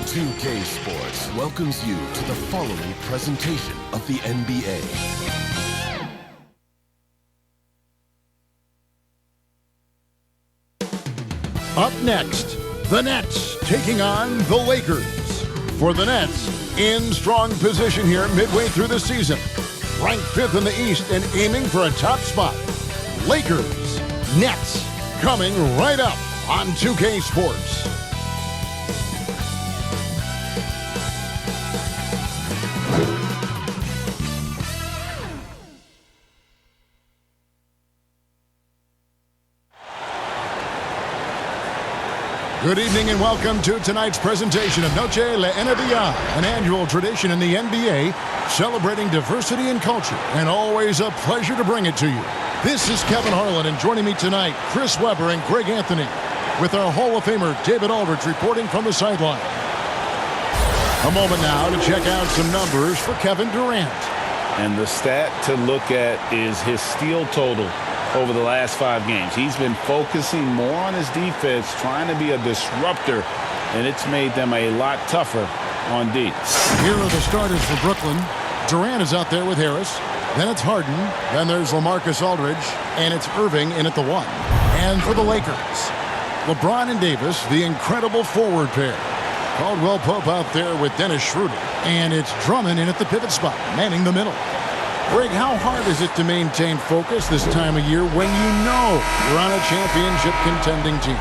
2K Sports welcomes you to the following presentation of the NBA. Up next, the Nets taking on the Lakers. For the Nets, in strong position here midway through the season. Ranked 5th in the East and aiming for a top spot. Lakers, Nets, coming right up on 2K Sports. Good evening and welcome to tonight's presentation of Noche La NBA, an annual tradition in the NBA celebrating diversity and culture, and always a pleasure to bring it to you. This is Kevin Harlan, and joining me tonight, Chris Webber and Greg Anthony, with our Hall of Famer David Aldridge reporting from the sideline. A moment now to check out some numbers for Kevin Durant. And the stat to look at is his steal total over the last 5 games. He's been focusing more on his defense, trying to be a disruptor, and it's made them a lot tougher on D. Here are the starters for Brooklyn. Durant is out there with Harris. Then it's Harden. Then there's Lamarcus Aldridge. And it's Irving in at the 1. And for the Lakers, LeBron and Davis, the incredible forward pair. Caldwell Pope out there with Dennis Schroeder. And it's Drummond in at the pivot spot, manning the middle. Greg, how hard is it to maintain focus this time of year when you know you're on a championship contending team?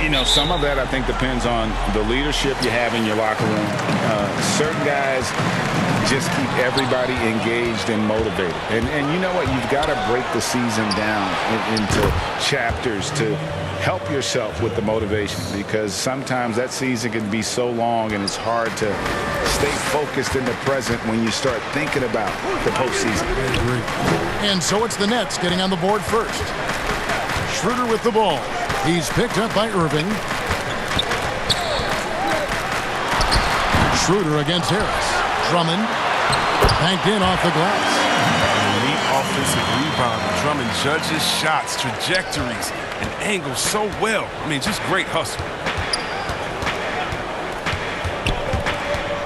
You know, some of that I think depends on the leadership you have in your locker room. Certain guys just keep everybody engaged and motivated. And you know what? You've got to break the season down into chapters to help yourself with the motivation, because sometimes that season can be so long and it's hard to stay focused in the present when you start thinking about the postseason. And so it's the Nets getting on the board first. Schroeder with the ball. He's picked up by Irving. Schroeder against Harris. Drummond banked in off the glass. Neat offensive rebound. Drummond judges shots, trajectories, and angles so well. I mean, just great hustle.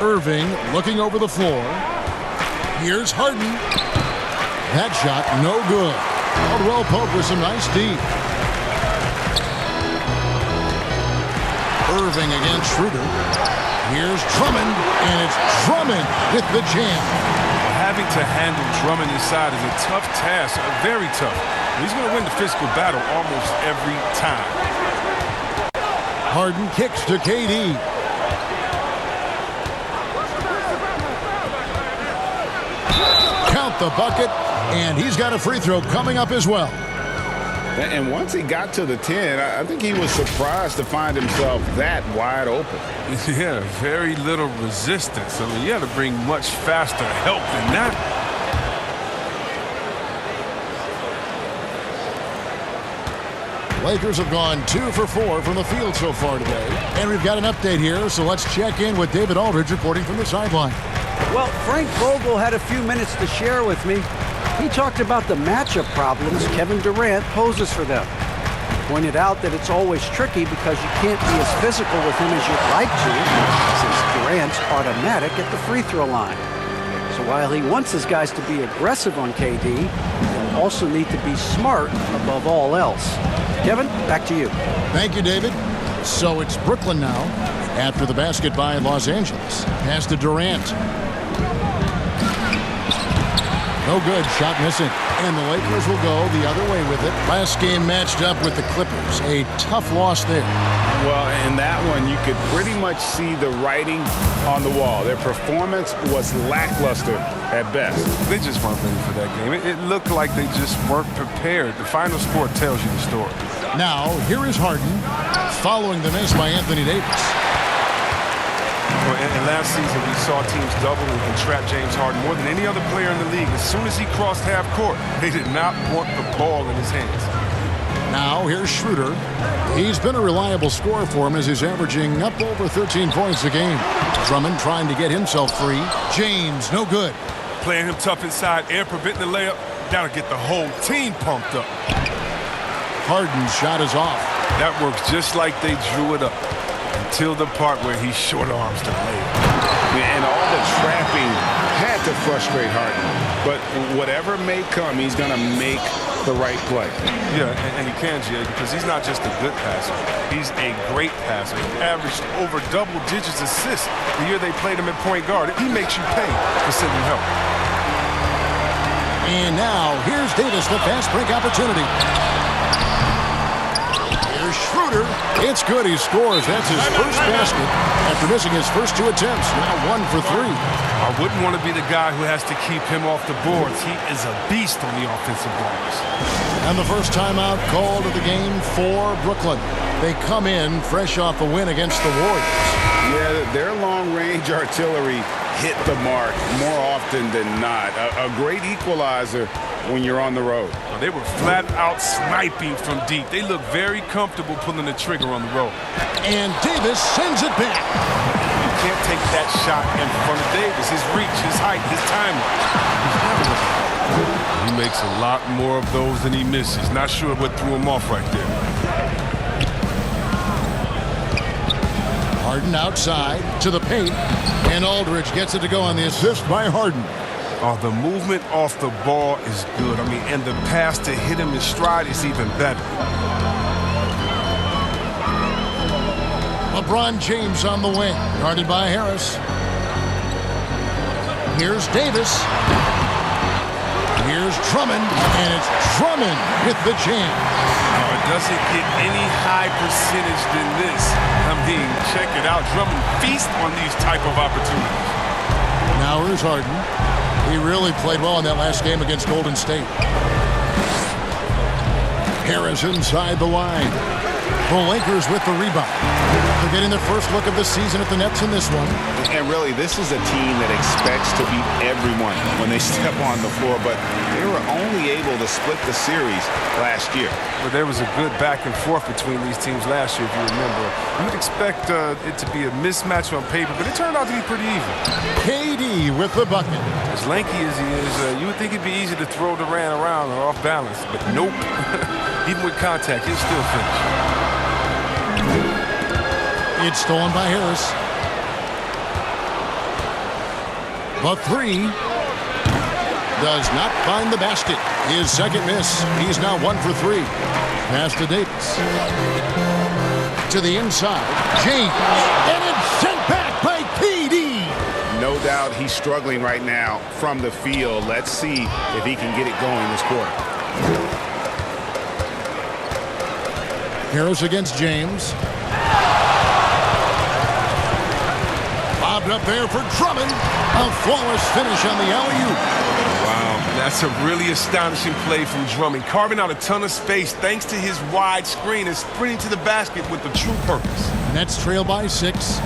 Irving looking over the floor. Here's Harden. That shot no good. Caldwell Pope with some nice D. Irving against Schroeder. Here's Drummond, and it's Drummond with the jam. Having to handle Drummond inside is a tough task, very tough. He's going to win the physical battle almost every time. Harden kicks to KD. Count the bucket, and he's got a free throw coming up as well. And once he got to the 10, I think he was surprised to find himself that wide open. Yeah, very little resistance. I mean, you have to bring much faster help than that. Lakers have gone 2 for 4 from the field so far today. And we've got an update here, so let's check in with David Aldridge reporting from the sideline. Well, Frank Vogel had a few minutes to share with me. He talked about the matchup problems Kevin Durant poses for them. He pointed out that it's always tricky because you can't be as physical with him as you'd like to, since Durant's automatic at the free throw line. So while he wants his guys to be aggressive on KD, they'll also need to be smart above all else. Kevin, back to you. Thank you, David. So it's Brooklyn now, after the basket by Los Angeles. Pass to Durant. No good, shot missing. And the Lakers will go the other way with it. Last game matched up with the Clippers. A tough loss there. Well, in that one, you could pretty much see the writing on the wall. Their performance was lackluster at best. They just weren't ready for that game. It looked like they just weren't prepared. The final score tells you the story. Now, here is Harden, following the miss by Anthony Davis. And last season, we saw teams double and trap James Harden more than any other player in the league. As soon as he crossed half court, they did not want the ball in his hands. Now, here's Schroeder. He's been a reliable scorer for him as he's averaging up over 13 points a game. Drummond trying to get himself free. James, no good. Playing him tough inside, air preventing the layup. That'll get the whole team pumped up. Harden's shot is off. That works just like they drew it up until the part where he short arms the layup. And all the trapping had to frustrate Harden. But whatever may come, he's going to make the right play. Yeah, and he can, Jay, because he's not just a good passer. He's a great passer. He averaged over double digits assists the year they played him at point guard. He makes you pay for sending help. And now, here's Davis, the fast break opportunity. Here's Schroeder. It's good. He scores. That's his first basket after missing his first 2 attempts. Now 1 for 3. I wouldn't want to be the guy who has to keep him off the boards. He is a beast on the offensive glass. And the first timeout called of the game for Brooklyn. They come in fresh off a win against the Warriors. Yeah, their long-range artillery hit the mark more often than not. A great equalizer when you're on the road. They were flat out sniping from deep. They look very comfortable pulling the trigger on the road. And Davis sends it back. You can't take that shot in front of Davis. His reach, his height, his timing. He makes a lot more of those than he misses. Not sure what threw him off right there. Harden outside to the paint. And Aldridge gets it to go on the assist by Harden. Oh, the movement off the ball is good. I mean, and the pass to hit him in stride is even better. LeBron James on the wing, guarded by Harris. Here's Davis. Here's Drummond, and it's Drummond with the jam. Oh, it doesn't get any high percentage than this. I mean, check it out. Drummond feasts on these type of opportunities. Now here's Harden. He really played well in that last game against Golden State. Harris inside the line. The Lakers with the rebound. They're getting their first look of the season at the Nets in this one. And really, this is a team that expects to beat everyone when they step on the floor, but they were only able to split the series last year. But there was a good back and forth between these teams last year, if you remember. You would expect it to be a mismatch on paper, but it turned out to be pretty even. KD with the bucket. As lanky as he is, you would think it'd be easy to throw Durant around or off balance, but nope. Even with contact, he'll still finish. It's stolen by Harris. The 3 does not find the basket. His second miss. He's now 1 for 3. Pass to Davis. To the inside. James. And it's sent back by KD. No doubt he's struggling right now from the field. Let's see if he can get it going this quarter. Harris against James. Bobbed up there for Drummond. A flawless finish on the alley-oop. Wow, that's a really astonishing play from Drummond. Carving out a ton of space thanks to his wide screen and sprinting to the basket with a true purpose. Nets trail by 6.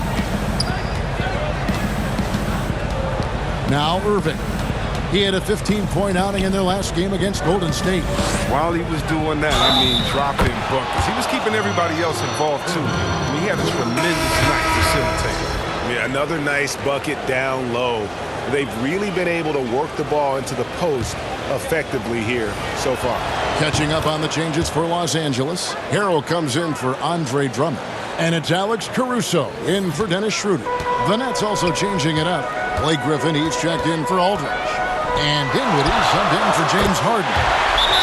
Now Irving. He had a 15-point outing in their last game against Golden State. While he was doing that, I mean, dropping buckets. He was keeping everybody else involved, too. I mean, he had a tremendous night facilitating. Yeah, another nice bucket down low. They've really been able to work the ball into the post effectively here so far. Catching up on the changes for Los Angeles. Harrell comes in for Andre Drummond. And it's Alex Caruso in for Dennis Schroeder. The Nets also changing it up. Blake Griffin, he's checked in for Aldridge. And Dinwiddie subbed in for James Harden.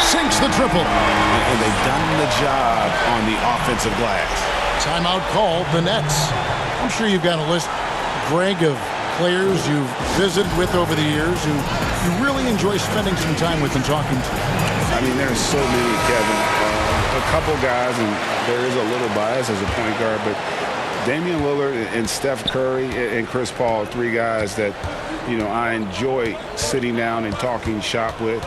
Sinks the triple. And they've done the job on the offensive glass. Timeout called the Nets. I'm sure you've got a list, Greg, of players you've visited with over the years who you really enjoy spending some time with and talking to. I mean, there's so many, Kevin. A couple guys, and there is a little bias as a point guard, but Damian Lillard and Steph Curry and Chris Paul, 3 guys that, you know, I enjoy sitting down and talking shop with.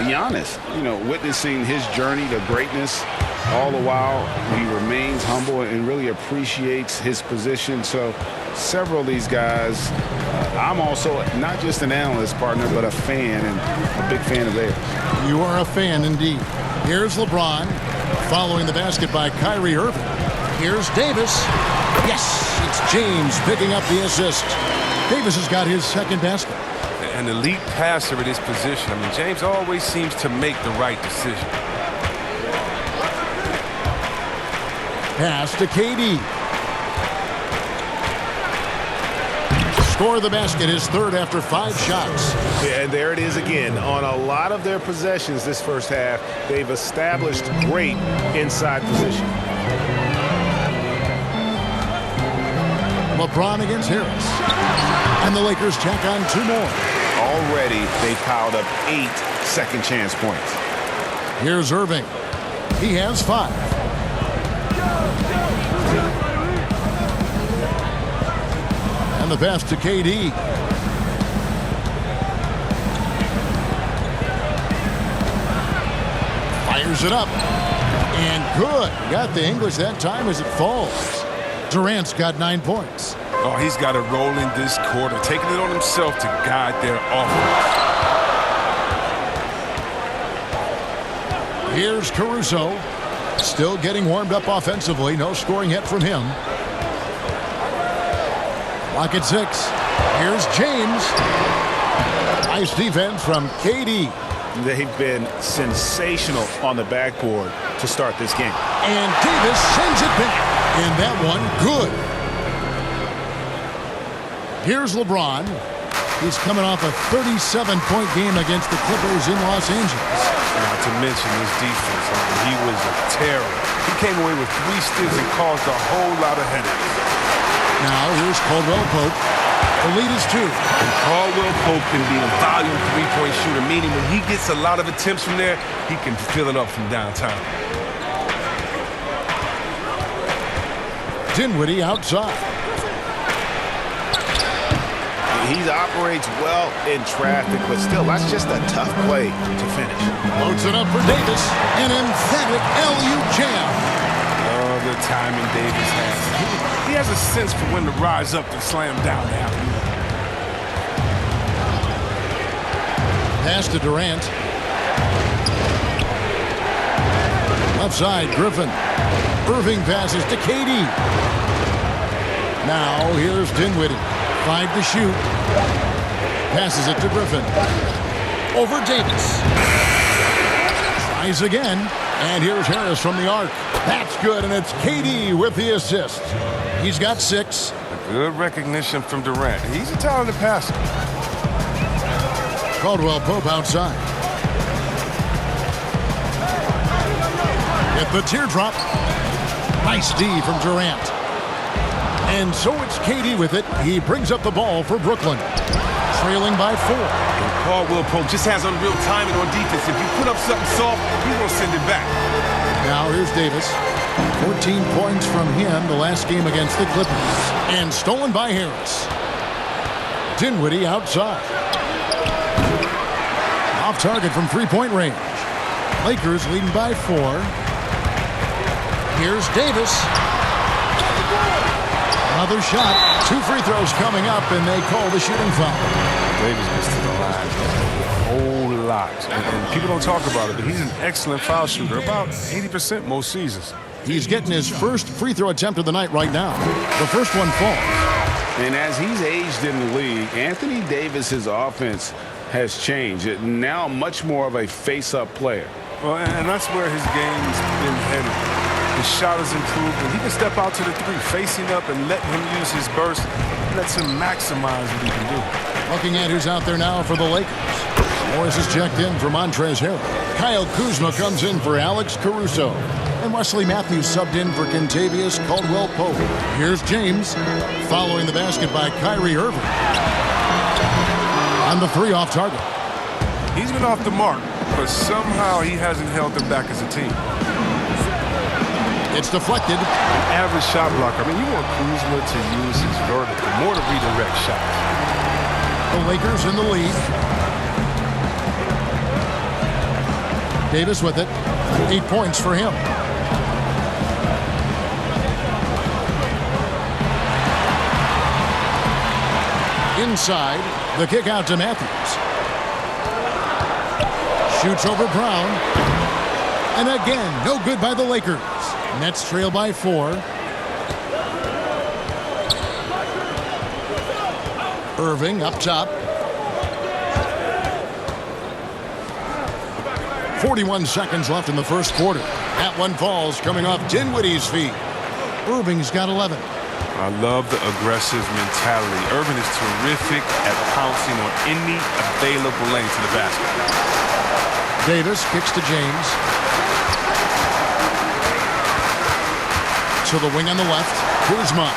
Giannis, you know, witnessing his journey to greatness. All the while, he remains humble and really appreciates his position. So several of these guys, I'm also not just an analyst partner, but a fan and a big fan of theirs. You are a fan indeed. Here's LeBron following the basket by Kyrie Irving. Here's Davis. Yes, it's James picking up the assist. Davis has got his second basket. An elite passer at his position. I mean, James always seems to make the right decision. Pass to KD. Score the basket, his third after 5 shots. Yeah, and there it is again. On a lot of their possessions this first half, they've established great inside position. LeBron against Harris. And the Lakers tack on 2 more. Already, they've piled up 8 second chance points. Here's Irving. He has 5. And the pass to KD. Fires it up. And good. Got the English that time as it falls. Durant's got 9 points. Oh, he's got a role in this quarter, taking it on himself to guide their offense. Here's Caruso. Still getting warmed up offensively. No scoring yet from him. Lock at 6. Here's James. Nice defense from KD. They've been sensational on the backboard to start this game. And Davis sends it back. And that one, good. Here's LeBron. He's coming off a 37-point game against the Clippers in Los Angeles. Not to mention his defense. I mean, he was a terror. He came away with 3 steals and caused a whole lot of headaches. Now here's Caldwell Pope. The lead is 2. And Caldwell Pope can be a volume three-point shooter, meaning when he gets a lot of attempts from there, he can fill it up from downtown. Dinwiddie outside. He operates well in traffic, but still, that's just a tough play to finish. Loads it up for Davis. An emphatic LU jam. Oh, the timing Davis has. He has a sense for when to rise up and slam down the alley. Pass to Durant. Left side, Griffin. Irving passes to KD. Now here's Dinwiddie. 5 to shoot. Passes it to Griffin. Over Davis. Tries again. And here's Harris from the arc. That's good, and it's KD with the assist. He's got 6. Good recognition from Durant. He's a talented passer. Caldwell Pope outside. Get the teardrop. Nice D from Durant. And so it's KD with it. He brings up the ball for Brooklyn. Trailing by 4. And Caldwell Pope just has unreal timing on defense. If you put up something soft, he's going to send it back. Now here's Davis. 14 points from him the last game against the Clippers. And stolen by Harris. Dinwiddie outside. Off target from 3-point range. Lakers leading by 4. Here's Davis. Another shot. 2 free throws coming up, and they call the shooting foul. Davis gets to the line a whole lot. And people don't talk about it, but he's an excellent foul shooter. About 80% most seasons. He's getting his first free throw attempt of the night right now. The first one falls. And as he's aged in the league, Anthony Davis's offense has changed. Now much more of a face-up player. Well, and that's where his game's been headed. His shot has improved, and he can step out to the 3, facing up and letting him use his burst. Lets him maximize what he can do. Looking at who's out there now for the Lakers. Morris is checked in for Montrezl Harrell. Kyle Kuzma comes in for Alex Caruso. And Wesley Matthews subbed in for Kentavious Caldwell Pope. Here's James, following the basket by Kyrie Irving. On the 3 off target. He's been off the mark, but somehow he hasn't held them back as a team. It's deflected. Average shot blocker. I mean, you want Kuzma to use his vertical more to redirect shots. The Lakers in the lead. Davis with it. 8 points for him. Inside, the kick out to Matthews. Shoots over Brown. And again, no good by the Lakers. Nets trail by 4. Irving up top. 41 seconds left in the first quarter. That one falls, coming off Dinwiddie's feet. Irving's got 11. I love the aggressive mentality. Irving is terrific at pouncing on any available lane to the basket. Davis kicks to James. To the wing on the left. Kuzma.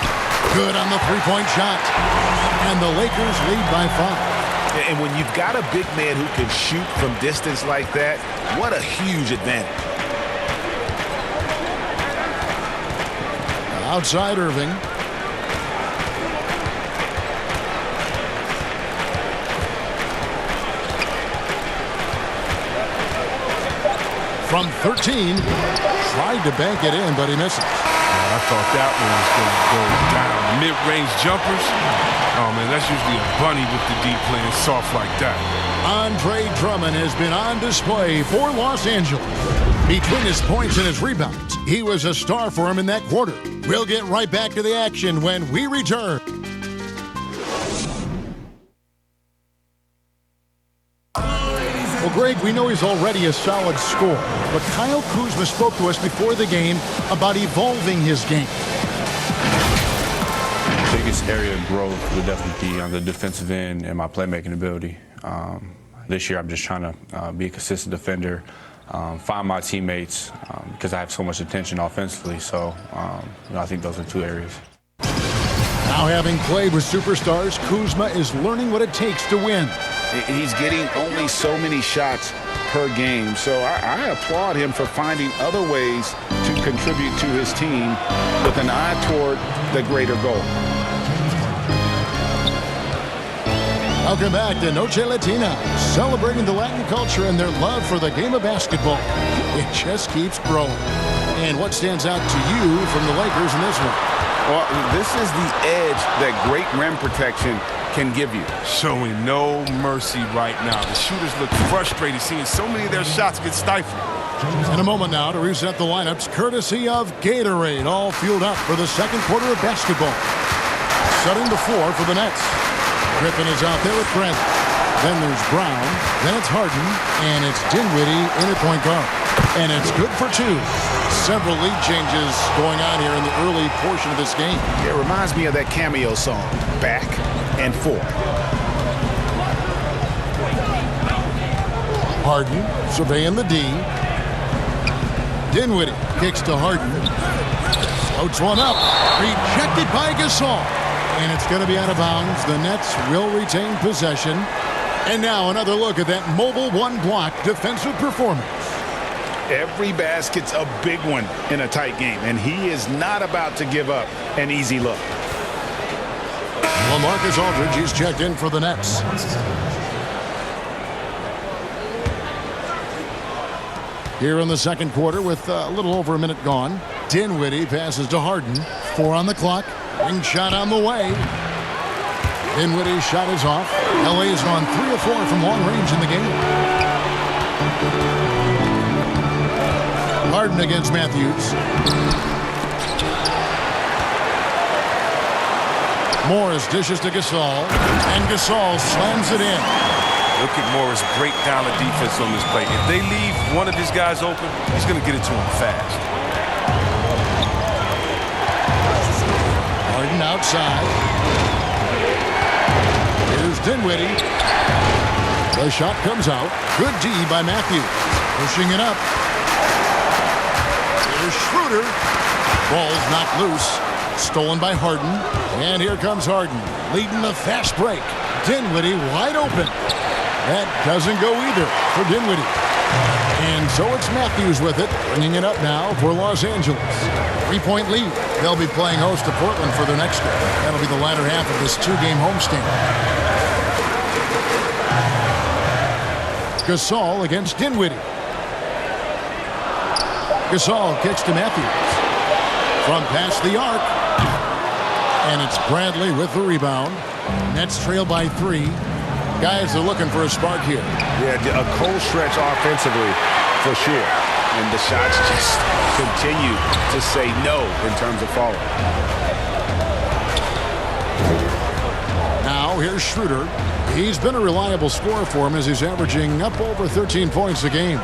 Good on the three-point shot. And the Lakers lead by 5. And when you've got a big man who can shoot from distance like that, what a huge advantage. Outside Irving. From 13, tried to bank it in, but he misses. I thought that one was going to go down. Mid-range jumpers, oh man, that's usually a bunny with the D playing soft like that. Andre Drummond has been on display for Los Angeles. Between his points and his rebounds, he was a star for him in that quarter. We'll get right back to the action when we return. Well, Greg, we know he's already a solid scorer, but Kyle Kuzma spoke to us before the game about evolving his game. The biggest area of growth would definitely be on the defensive end and my playmaking ability. This year, I'm just trying to be a consistent defender, find my teammates because I have so much attention offensively. So I think those are 2 areas. Now, having played with superstars, Kuzma is learning what it takes to win. He's getting only so many shots per game, so I applaud him for finding other ways to contribute to his team with an eye toward the greater goal. Welcome back to Noche Latina, celebrating the Latin culture and their love for the game of basketball. It just keeps growing. And what stands out to you from the Lakers in this one? Well, this is the edge that great rim protection can give you. Showing no mercy right now. The shooters look frustrated seeing so many of their shots get stifled. In a moment now to reset the lineups, courtesy of Gatorade, all fueled up for the second quarter of basketball. Setting the floor for the Nets. Griffin is out there with Brent. Then there's Brown. Then it's Harden. And it's Dinwiddie in at point guard. And it's good for 2. Several lead changes going on here in the early portion of this game. It reminds me of that cameo song, Back and Forth. Harden surveying the D. Dinwiddie kicks to Harden. Floats one up. Rejected by Gasol. And it's going to be out of bounds. The Nets will retain possession. And now another look at that mobile one-block defensive performance. Every basket's a big one in a tight game, and he is not about to give up an easy look. Lamarcus Aldridge is checked in for the Nets. Here in the second quarter with a little over a minute gone. Dinwiddie passes to Harden. 4 on the clock. Ring shot on the way. Dinwiddie's shot is off. LA is on 3 of 4 from long range in the game. Harden against Matthews. Morris dishes to Gasol, and Gasol slams it in. Look at Morris break down the defense on this play. If they leave one of his guys open, he's going to get it to him fast. Harden outside. Here's Dinwiddie. The shot comes out. Good D by Matthews. Pushing it up. Here's Schroeder. Ball's knocked loose. Stolen by Harden. And here comes Harden, leading the fast break. Dinwiddie wide open. That doesn't go either for Dinwiddie. And so it's Matthews with it, bringing it up now for Los Angeles. 3-point lead. They'll be playing host to Portland for their next game. That'll be the latter half of this 2-game homestand. Gasol against Dinwiddie. Gasol kicks to Matthews. From past the arc. And it's Bradley with the rebound. Nets trail by 3. Guys are looking for a spark here. Yeah, a cold stretch offensively for sure. And the shots just continue to say no in terms of falling. Now here's Schroeder. He's been a reliable scorer for him as he's averaging up over 13 points a game.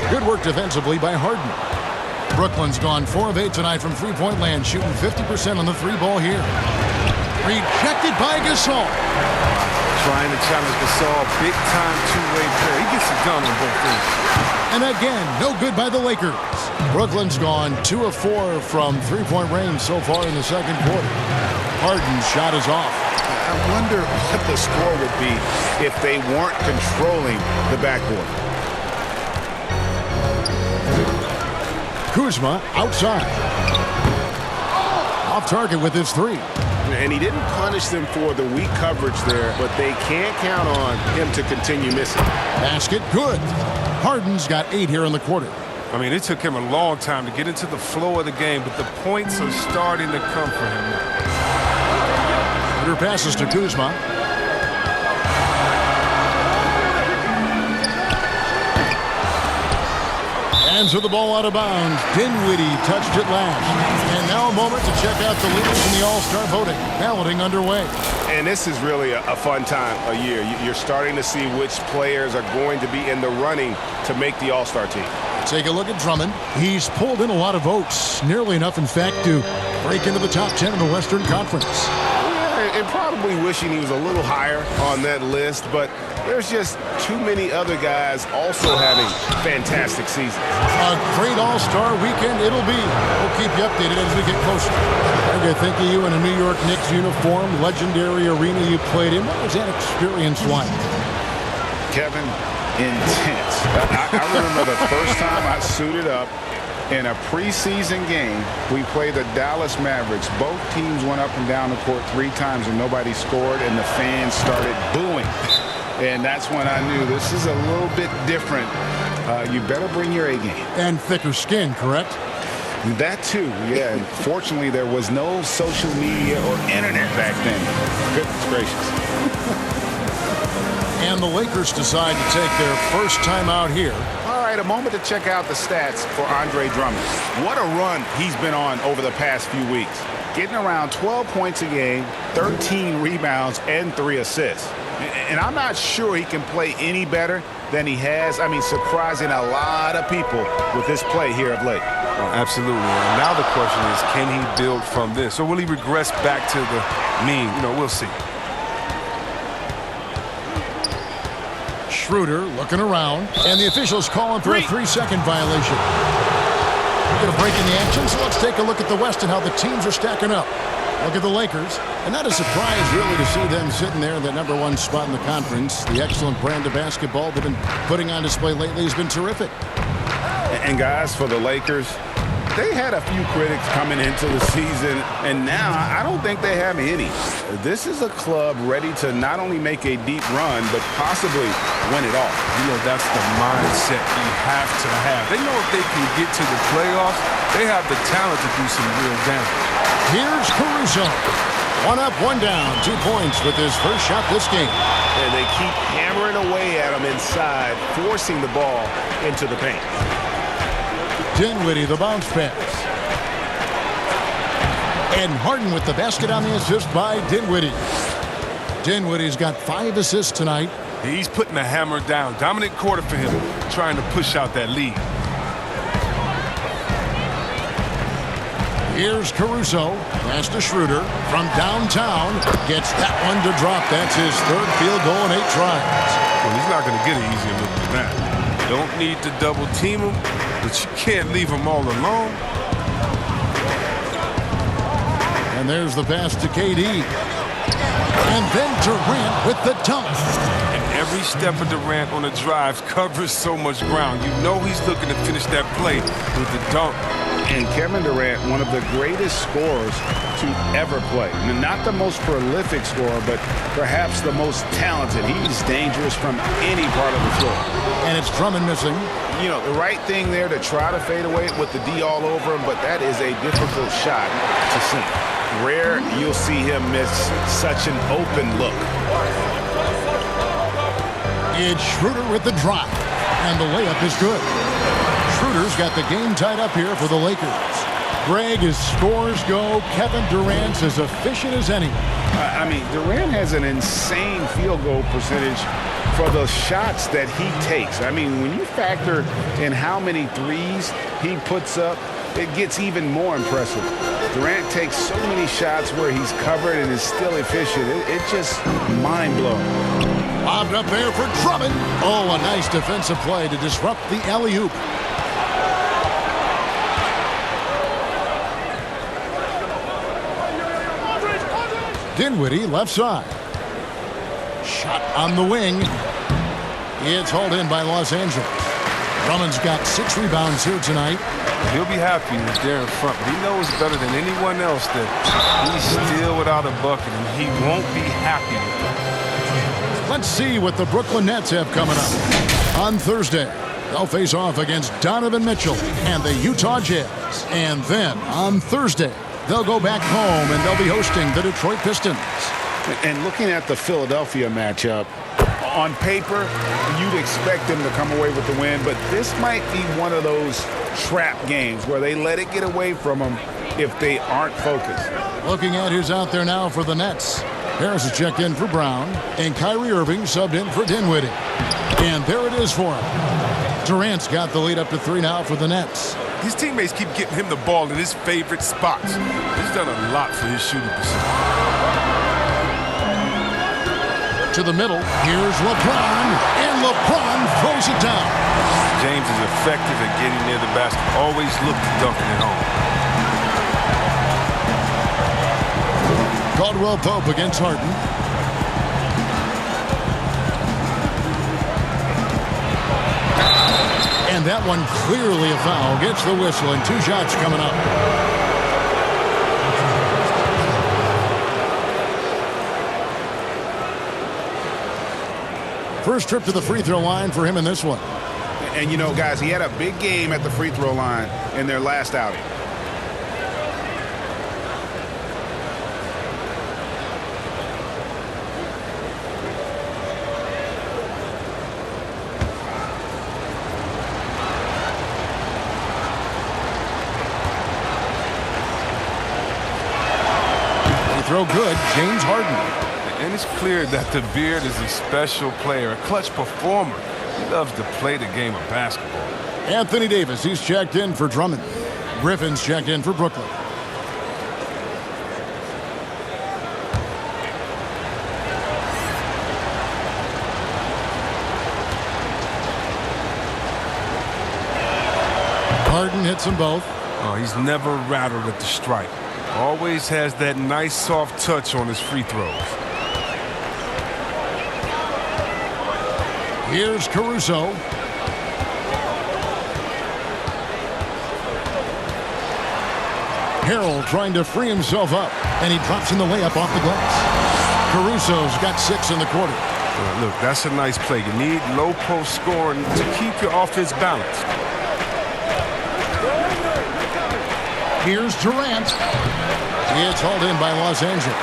Good work defensively by Harden. Brooklyn's gone 4 of 8 tonight from three-point land, shooting 50% on the three ball here. Rejected by Gasol. Trying to challenge Gasol, big-time two-way player. He gets it done on both ends. And again, no good by the Lakers. Brooklyn's gone 2 of 4 from three-point range so far in the second quarter. Harden's shot is off. I wonder what the score would be if they weren't controlling the backboard. Kuzma outside. Off target with his three. And he didn't punish them for the weak coverage there, but they can't count on him to continue missing. Basket good. Harden's got 8 here in the quarter. I mean, it took him a long time to get into the flow of the game, but the points are starting to come for him. Under passes to Kuzma. And to the ball out of bounds. Dinwiddie touched it last. And now a moment to check out the leaders in the All-Star voting. Balloting underway. And this is really a fun time of year. You're starting to see which players are going to be in the running to make the All-Star team. Take a look at Drummond. He's pulled in a lot of votes. Nearly enough, in fact, to break into the top 10 in the Western Conference. Yeah, and probably wishing he was a little higher on that list, but there's just too many other guys also having fantastic seasons. A great All-Star weekend it'll be. We'll keep you updated as we get closer. I think of you in a New York Knicks uniform, legendary arena you played in. What was that experience like? Kevin, intense. I remember the first time I suited up in a preseason game. We played the Dallas Mavericks. Both teams went up and down the court 3 times and nobody scored, and the fans started booing. And that's when I knew this is a little bit different. You better bring your A game. And thicker skin, correct? That too, yeah. And fortunately, there was no social media or internet back then. Goodness gracious. And the Lakers decide to take their first time out here. All right, a moment to check out the stats for Andre Drummond. What a run he's been on over the past few weeks. Getting around 12 points a game, 13 rebounds, and 3 assists. And I'm not sure he can play any better than he has. I mean, surprising a lot of people with his play here of late. Absolutely. And now the question is, can he build from this? Or will he regress back to the mean? We'll see. Schroeder looking around, and the officials calling for a 3-second violation. We're going to break in the action, so let's take a look at the West and how the teams are stacking up. Look at the Lakers, and not a surprise really to see them sitting there in the #1 spot in the conference. The excellent brand of basketball they've been putting on display lately has been terrific. And guys, for the Lakers, they had a few critics coming into the season, and now I don't think they have any. This is a club ready to not only make a deep run, but possibly win it all. That's the mindset you have to have. They know if they can get to the playoffs, they have the talent to do some real damage. Here's Caruso. 1 up, 1 down, 2 points with his first shot this game. And they keep hammering away at him inside, forcing the ball into the paint. Dinwiddie, the bounce pass. And Harden with the basket on the assist by Dinwiddie. Dinwiddie's got 5 assists tonight. He's putting the hammer down. Dominant quarter for him, trying to push out that lead. Here's Caruso. Pass to Schroeder from downtown. Gets that one to drop. That's his 3rd field goal in 8 tries. Well, he's not going to get an easier look than that. Don't need to double team him, but you can't leave him all alone. And there's the pass to KD. And then Durant with the dunk. And every step of Durant on the drive covers so much ground. You know he's looking to finish that play with the dunk. And Kevin Durant, one of the greatest scorers to ever play. Not the most prolific scorer, but perhaps the most talented. He's dangerous from any part of the floor. And it's Drummond missing. The right thing there to try to fade away with the D all over him, but that is a difficult shot to sink. Rare you'll see him miss such an open look. It's Schroeder with the drive. And the layup is good. Schroeder's got the game tied up here for the Lakers. Greg, as scores go, Kevin Durant's as efficient as any. Durant has an insane field goal percentage for the shots that he takes. When you factor in how many threes he puts up, it gets even more impressive. Durant takes so many shots where he's covered and is still efficient. It's just mind-blowing. Lobbed up there for Drummond. Oh, a nice defensive play to disrupt the alley-oop. Dinwiddie, left side. Shot on the wing. It's hauled in by Los Angeles. Drummond's got 6 rebounds here tonight. He'll be happy with there in front, but he knows better than anyone else that he's still without a bucket, and he won't be happy with that. Let's see what the Brooklyn Nets have coming up. On Thursday, they'll face off against Donovan Mitchell and the Utah Jazz. And then on Thursday, they'll go back home and they'll be hosting the Detroit Pistons. And looking at the Philadelphia matchup, on paper, you'd expect them to come away with the win, but this might be one of those trap games where they let it get away from them if they aren't focused. Looking at who's out there now for the Nets. Harris is checked in for Brown, and Kyrie Irving subbed in for Dinwiddie. And there it is for him. Durant's got the lead up to 3 now for the Nets. His teammates keep getting him the ball in his favorite spots. He's done a lot for his shooting percentage. To the middle, here's LeBron, and LeBron throws it down. James is effective at getting near the basket. Always look to dunking it home. Caldwell Pope against Harden. And that one clearly a foul. Gets the whistle, and 2 shots coming up. First trip to the free throw line for him in this one. And, you know, guys, he had a big game at the free throw line in their last outing. Free throw good, James Harden. And it's clear that the Beard is a special player, a clutch performer. He loves to play the game of basketball. Anthony Davis, he's checked in for Drummond. Griffin's checked in for Brooklyn. Harden hits them both. Oh, he's never rattled at the stripe. Always has that nice soft touch on his free throws. Here's Caruso. Harrell trying to free himself up, and he drops in the layup off the glass. Caruso's got 6 in the quarter. Look, that's a nice play. You need low post scoring to keep your offense balanced. Here's Durant. It's hauled in by Los Angeles.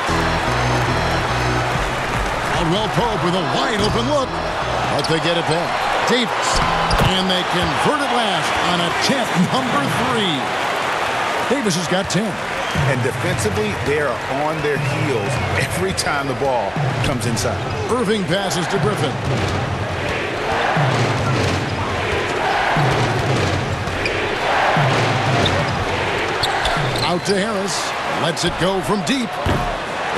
Caldwell Pope with a wide open look. But they get it back. Davis. And they convert it last on attempt number 3. Davis has got 10. And defensively, they are on their heels every time the ball comes inside. Irving passes to Griffin. Out to Harris. Lets it go from deep.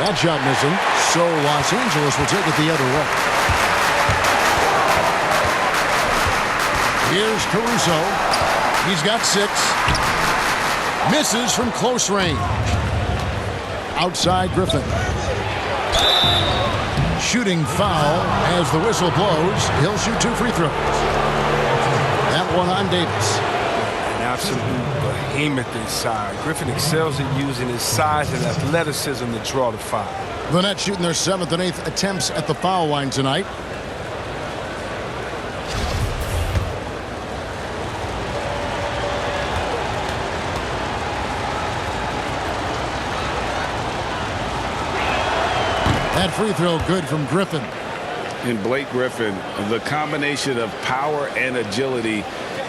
That shot missing. So Los Angeles will take it the other way. Here's Caruso. He's got 6. Misses from close range. Outside Griffin. Shooting foul as the whistle blows. He'll shoot 2 free throws. That one on Davis. An absolute behemoth inside. Griffin excels at using his size and athleticism to draw the foul. The Nets shooting their 7th and 8th attempts at the foul line tonight. That free throw good from Griffin. And Blake Griffin, the combination of power and agility,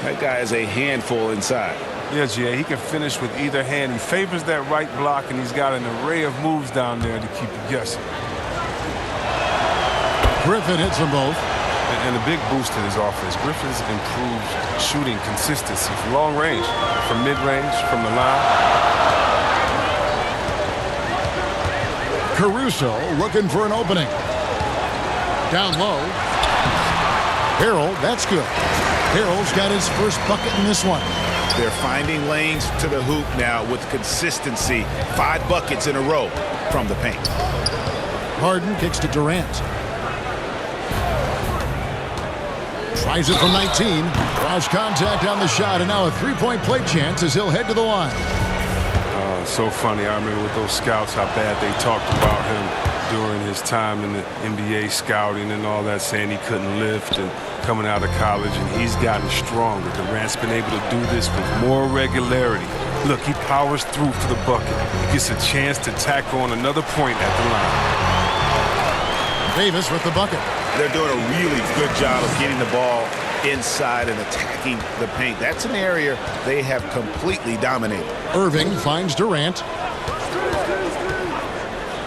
that guy is a handful inside. Yeah, Jay, he can finish with either hand. He favors that right block, and he's got an array of moves down there to keep you guessing. Griffin hits them both. And a big boost to his offense. Griffin's improved shooting consistency from long range, from mid-range, from the line. Caruso looking for an opening. Down low. Harrell, that's good. Harrell's got his first bucket in this one. They're finding lanes to the hoop now with consistency. 5 buckets in a row from the paint. Harden kicks to Durant. Tries it from 19. Draws contact on the shot, and now a three-point play chance as he'll head to the line. So funny. I remember with those scouts how bad they talked about him during his time in the NBA scouting and all that, saying he couldn't lift and coming out of college, and he's gotten stronger. Durant's been able to do this with more regularity. Look, he powers through for the bucket. He gets a chance to tack on another point at the line. Davis with the bucket. They're doing a really good job of getting the ball inside and attacking the paint. That's an area they have completely dominated. Irving finds Durant.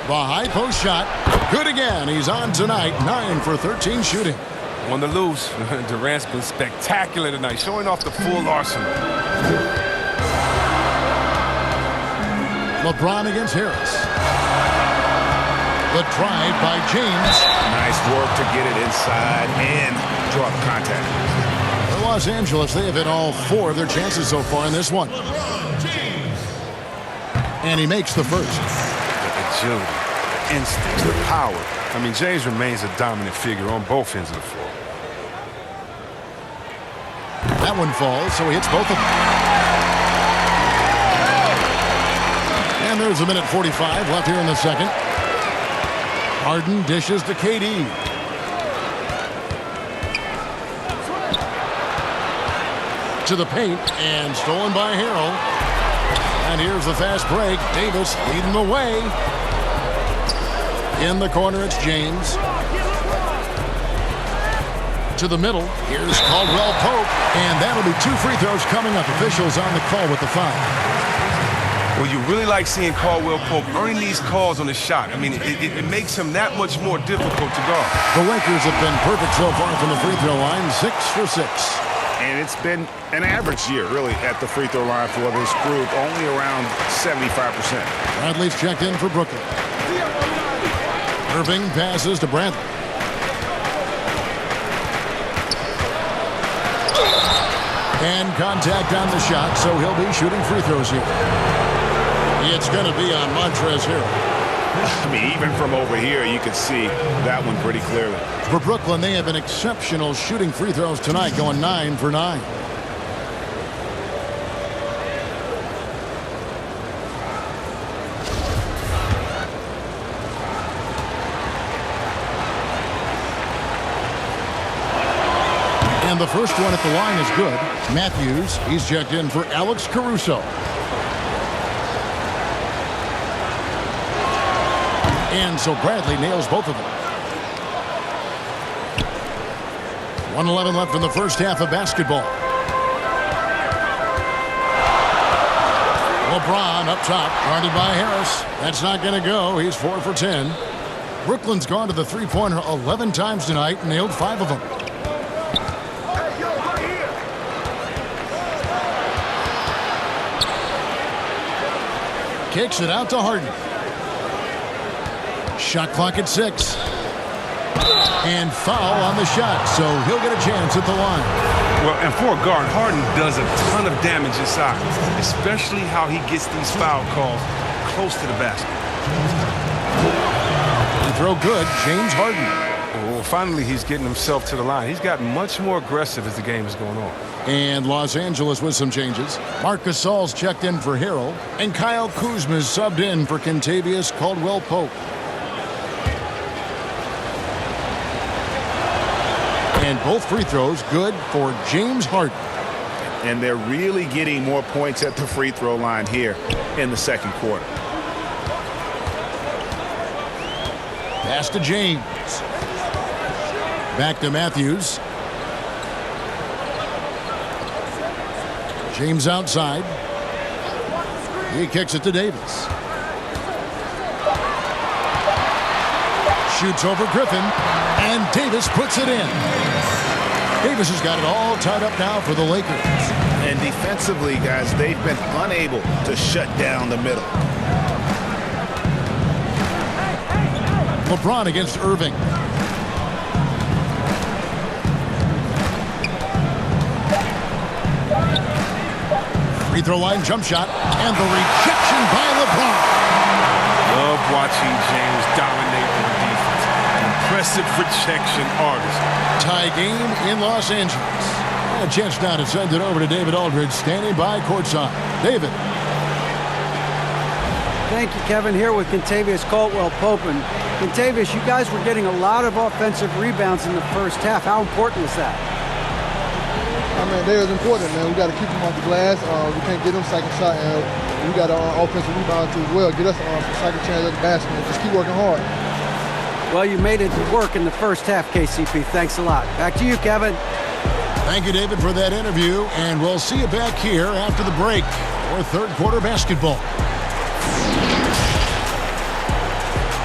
The high post shot. Good again. He's on tonight. 9 for 13 shooting. On the loose. Durant's been spectacular tonight, showing off the full arsenal. LeBron against Harris. The drive by James. Nice work to get it inside and draw the contact. For Los Angeles, they have hit all 4 of their chances so far in this one. And he makes the first. Agility, instincts, the power. I mean, James remains a dominant figure on both ends of the floor. That one falls, so he hits both of them. And there's a minute 45 left here in the second. Harden dishes to KD. To the paint, and stolen by Harrell. And here's the fast break. Davis leading the way. In the corner, it's James. To the middle, here's Caldwell Pope. And that'll be 2 free throws coming up. Officials on the call with the foul. Well, you really like seeing Caldwell Pope earning these calls on the shot. I mean, it makes him that much more difficult to guard. The Lakers have been perfect so far from the free throw line, 6 for 6. And it's been an average year, really, at the free throw line for this group, only around 75%. Bradley's checked in for Brooklyn. Irving passes to Bradley. And contact on the shot, so he'll be shooting free throws here. It's going to be on Montrezl Harrell. I mean, even from over here, you can see that one pretty clearly. For Brooklyn, they have been exceptional shooting free throws tonight, going 9 for 9. And the first one at the line is good. Matthews, he's checked in for Alex Caruso. And so Bradley nails both of them. 1:11 left in the first half of basketball. LeBron up top, guarded by Harris. That's not going to go. He's 4 for 10. Brooklyn's gone to the three-pointer 11 times tonight and nailed 5 of them. Kicks it out to Harden. Shot clock at 6. And foul on the shot, so he'll get a chance at the line. Well, and for a guard, Harden does a ton of damage inside, especially how he gets these foul calls close to the basket. Free throw good, James Harden. Well, finally he's getting himself to the line. He's gotten much more aggressive as the game is going on. And Los Angeles with some changes. Marcus Aldridge's checked in for Harrell, and Kyle Kuzma's subbed in for Kentavious Caldwell-Pope. And both free throws good for James Harden. And they're really getting more points at the free throw line here in the second quarter. Pass to James. Back to Matthews. James outside. He kicks it to Davis. shoots over Griffin, and Davis puts it in. Davis has got it all tied up now for the Lakers. And defensively, guys, they've been unable to shut down the middle. LeBron against Irving. Free throw line jump shot, and the rejection by LeBron. Love watching James dominate the defense. Impressive rejection artist. Tie game in Los Angeles. And a chance now to send it over to David Aldridge, standing by courtside. David. Thank you, Kevin. Here with Kentavious Caldwell-Pope. And Kentavious, you guys were getting a lot of offensive rebounds in the first half. How important was that? I mean, they was important, man. We got to keep them off the glass. We can't get them second shot, and we got an offensive rebound too as well. Get us some second chance at the basket and just keep working hard. Well, you made it work in the first half, KCP. Thanks a lot. Back to you, Kevin. Thank you, David, for that interview, and we'll see you back here after the break for third quarter basketball.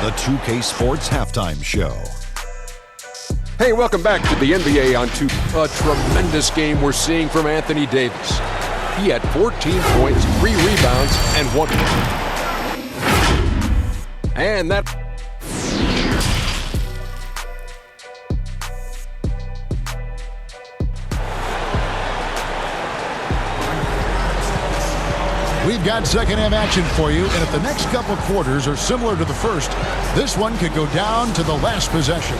The 2K Sports Halftime Show. Hey, welcome back to the NBA on 2. A tremendous game we're seeing from Anthony Davis. He had 14 points, 3 rebounds, and 1. And that... We've got second half action for you, and if the next couple of quarters are similar to the first, this one could go down to the last possession.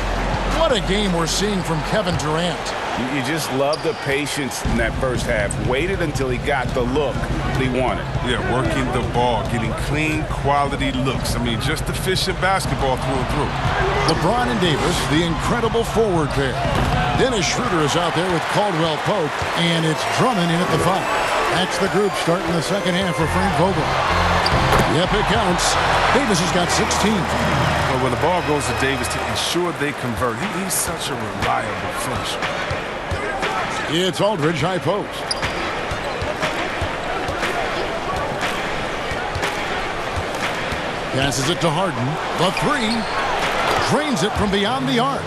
What a game we're seeing from Kevin Durant. You just love the patience in that first half. Waited until he got the look that he wanted. Yeah, working the ball, getting clean, quality looks. I mean, just efficient basketball through and through. LeBron and Davis, the incredible forward pair. Dennis Schroeder is out there with Caldwell-Pope, and it's Drummond in at the 5. That's the group starting the second half for Frank Vogel. Yep, it counts. Davis has got 16. But when the ball goes to Davis to ensure they convert, he's such a reliable finisher. It's Aldridge high post. Passes it to Harden. The 3. Drains it from beyond the arc.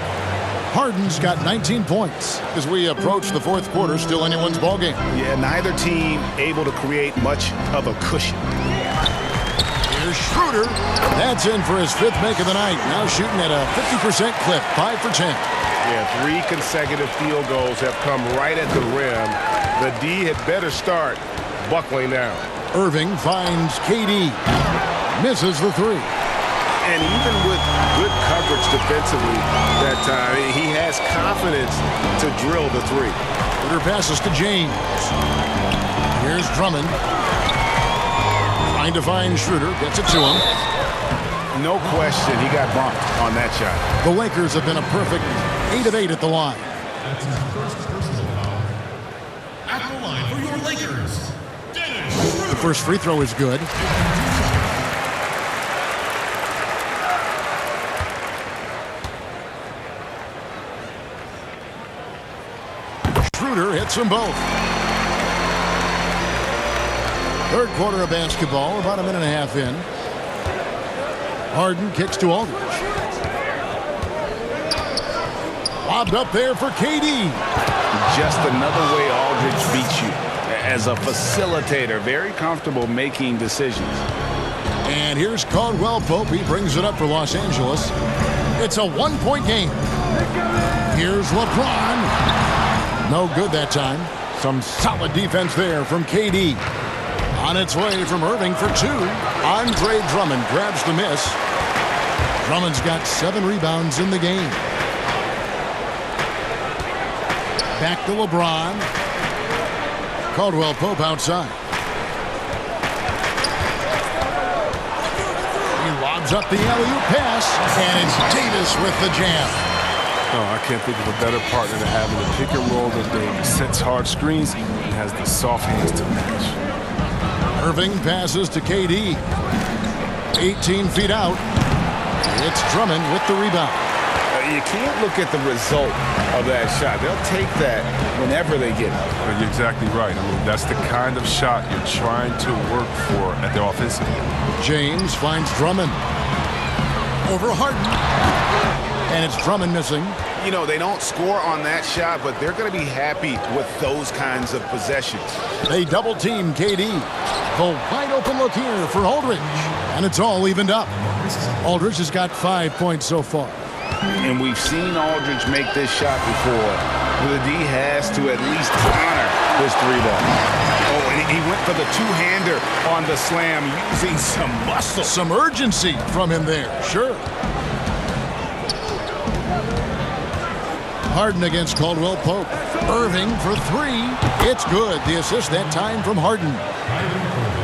Harden's got 19 points. As we approach the fourth quarter, still anyone's ballgame. Yeah, neither team able to create much of a cushion. Here's Schroeder. That's in for his 5th make of the night. Now shooting at a 50% clip, 5 for 10. Yeah, 3 consecutive field goals have come right at the rim. The D had better start buckling down. Irving finds KD. Misses the 3. And even with good coverage defensively that time, he has confidence to drill the 3. Schroeder passes to James. Here's Drummond. Trying to find Schroeder. Gets it to him. No question, he got bumped on that shot. The Lakers have been a perfect 8 of 8 at the line. At the line for your Lakers, Dennis. The first free throw is good. Schroeder hits them both. Third quarter of basketball, about a minute and a half in. Harden kicks to Aldridge. Lobbed up there for KD. Just another way Aldridge beats you. As a facilitator, very comfortable making decisions. And here's Caldwell-Pope. He brings it up for Los Angeles. It's a 1-point game. Here's LeBron. No good that time. Some solid defense there from KD. On its way from Irving for 2. Andre Drummond grabs the miss. Drummond's got 7 rebounds in the game. Back to LeBron. Caldwell-Pope outside. He lobs up the alley-oop pass, and it's Davis with the jam. Oh, I can't think of a better partner to have in the pick and roll than Davis. Sets hard screens and has the soft hands to match. Irving passes to KD. 18 feet out. It's Drummond with the rebound. You can't look at the result of that shot. They'll take that whenever they get it. You're exactly right. I mean, that's the kind of shot you're trying to work for at the offensive end. James finds Drummond. Over Harden. And it's Drummond missing. You know, they don't score on that shot, but they're going to be happy with those kinds of possessions. They double team KD. The wide open look here for Aldridge. And it's all evened up. Aldridge has got 5 points so far. And we've seen Aldridge make this shot before. The D has to at least honor his three ball. Oh, and he went for the two-hander on the slam using some muscle. Some urgency from him there, sure. Harden against Caldwell Pope. Irving for three. It's good. The assist that time from Harden.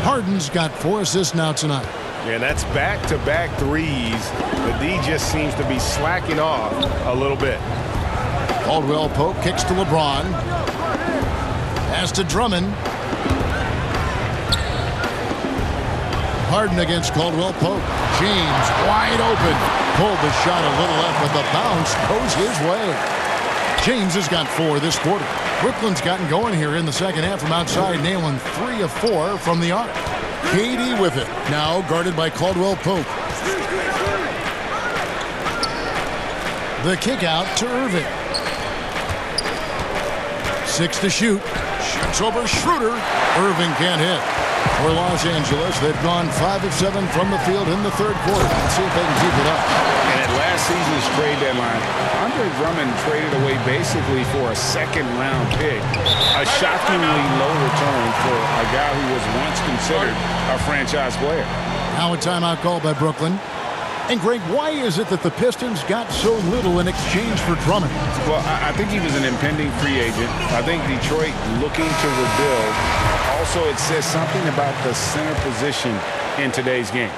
Harden's got 4 assists now tonight. Yeah, that's back-to-back threes. The D just seems to be slacking off a little bit. Caldwell Pope kicks to LeBron. Pass to Drummond. Harden against Caldwell Pope. James wide open. Pulled the shot a little left, but the bounce goes his way. James has got 4 this quarter. Brooklyn's gotten going here in the second half from outside, nailing 3 of 4 from the arc. KD with it. Now guarded by Caldwell Pope. The kick out to Irving. 6 to shoot. Shoots over Schroeder. Irving can't hit. For Los Angeles, they've gone 5 of 7 from the field in the third quarter. Let's see if they can keep it up. And at last season's trade deadline, Andre Drummond traded away basically for a second-round pick. A shockingly low return for a guy who was once considered a franchise player. Now a timeout called by Brooklyn. And Greg, why is it that the Pistons got so little in exchange for Drummond? Well, I think he was an impending free agent. I think Detroit looking to rebuild. Also, it says something about the center position in today's game.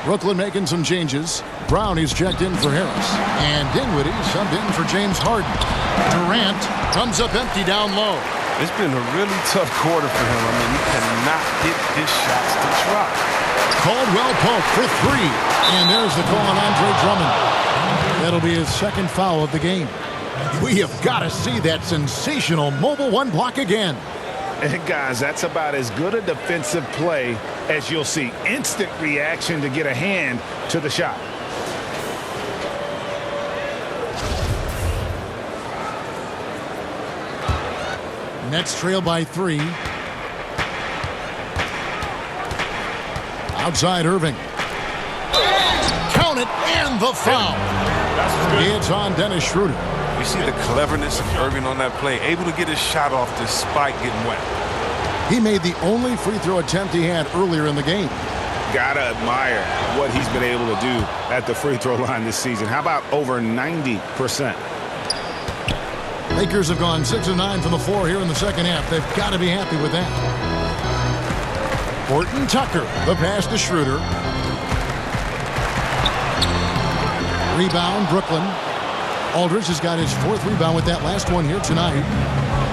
Brooklyn making some changes. Brown is checked in for Harris. And Dinwiddie subbed in for James Harden. Durant comes up empty down low. It's been a really tough quarter for him. I mean, he cannot get his shots to drop. Caldwell Pope for 3. And there's the call on Andre Drummond. That'll be his second foul of the game. We have got to see that sensational mobile one block again. And guys, that's about as good a defensive play as you'll see. Instant reaction to get a hand to the shot. Nets trail by 3. Outside Irving. Count it, and the foul. It's on Dennis Schroeder. You see the cleverness of Irving on that play, able to get his shot off despite getting wet. He made the only free throw attempt he had earlier in the game. Gotta admire what he's been able to do at the free throw line this season. How about over 90%? Lakers have gone 6 of 9 from the floor here in the second half. They've got to be happy with that. Horton Tucker, the pass to Schroeder. Rebound, Brooklyn. Aldridge has got his 4th rebound with that last one here tonight.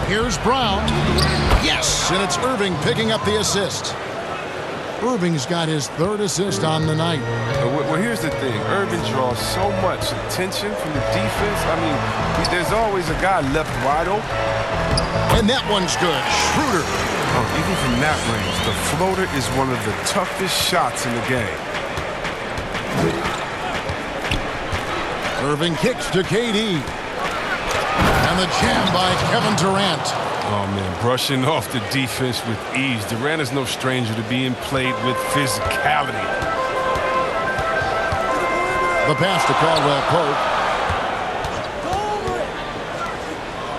Here's Brown. Yes, and it's Irving picking up the assist. Irving's got his 3rd assist on the night. Well, here's the thing. Irving draws so much attention from the defense. I mean, there's always a guy left wide open. And that one's good. Schroeder. Oh, even from that range, the floater is one of the toughest shots in the game. Irving kicks to KD. And the jam by Kevin Durant. Oh, man, brushing off the defense with ease. Durant is no stranger to being played with physicality. The pass to Caldwell Pope.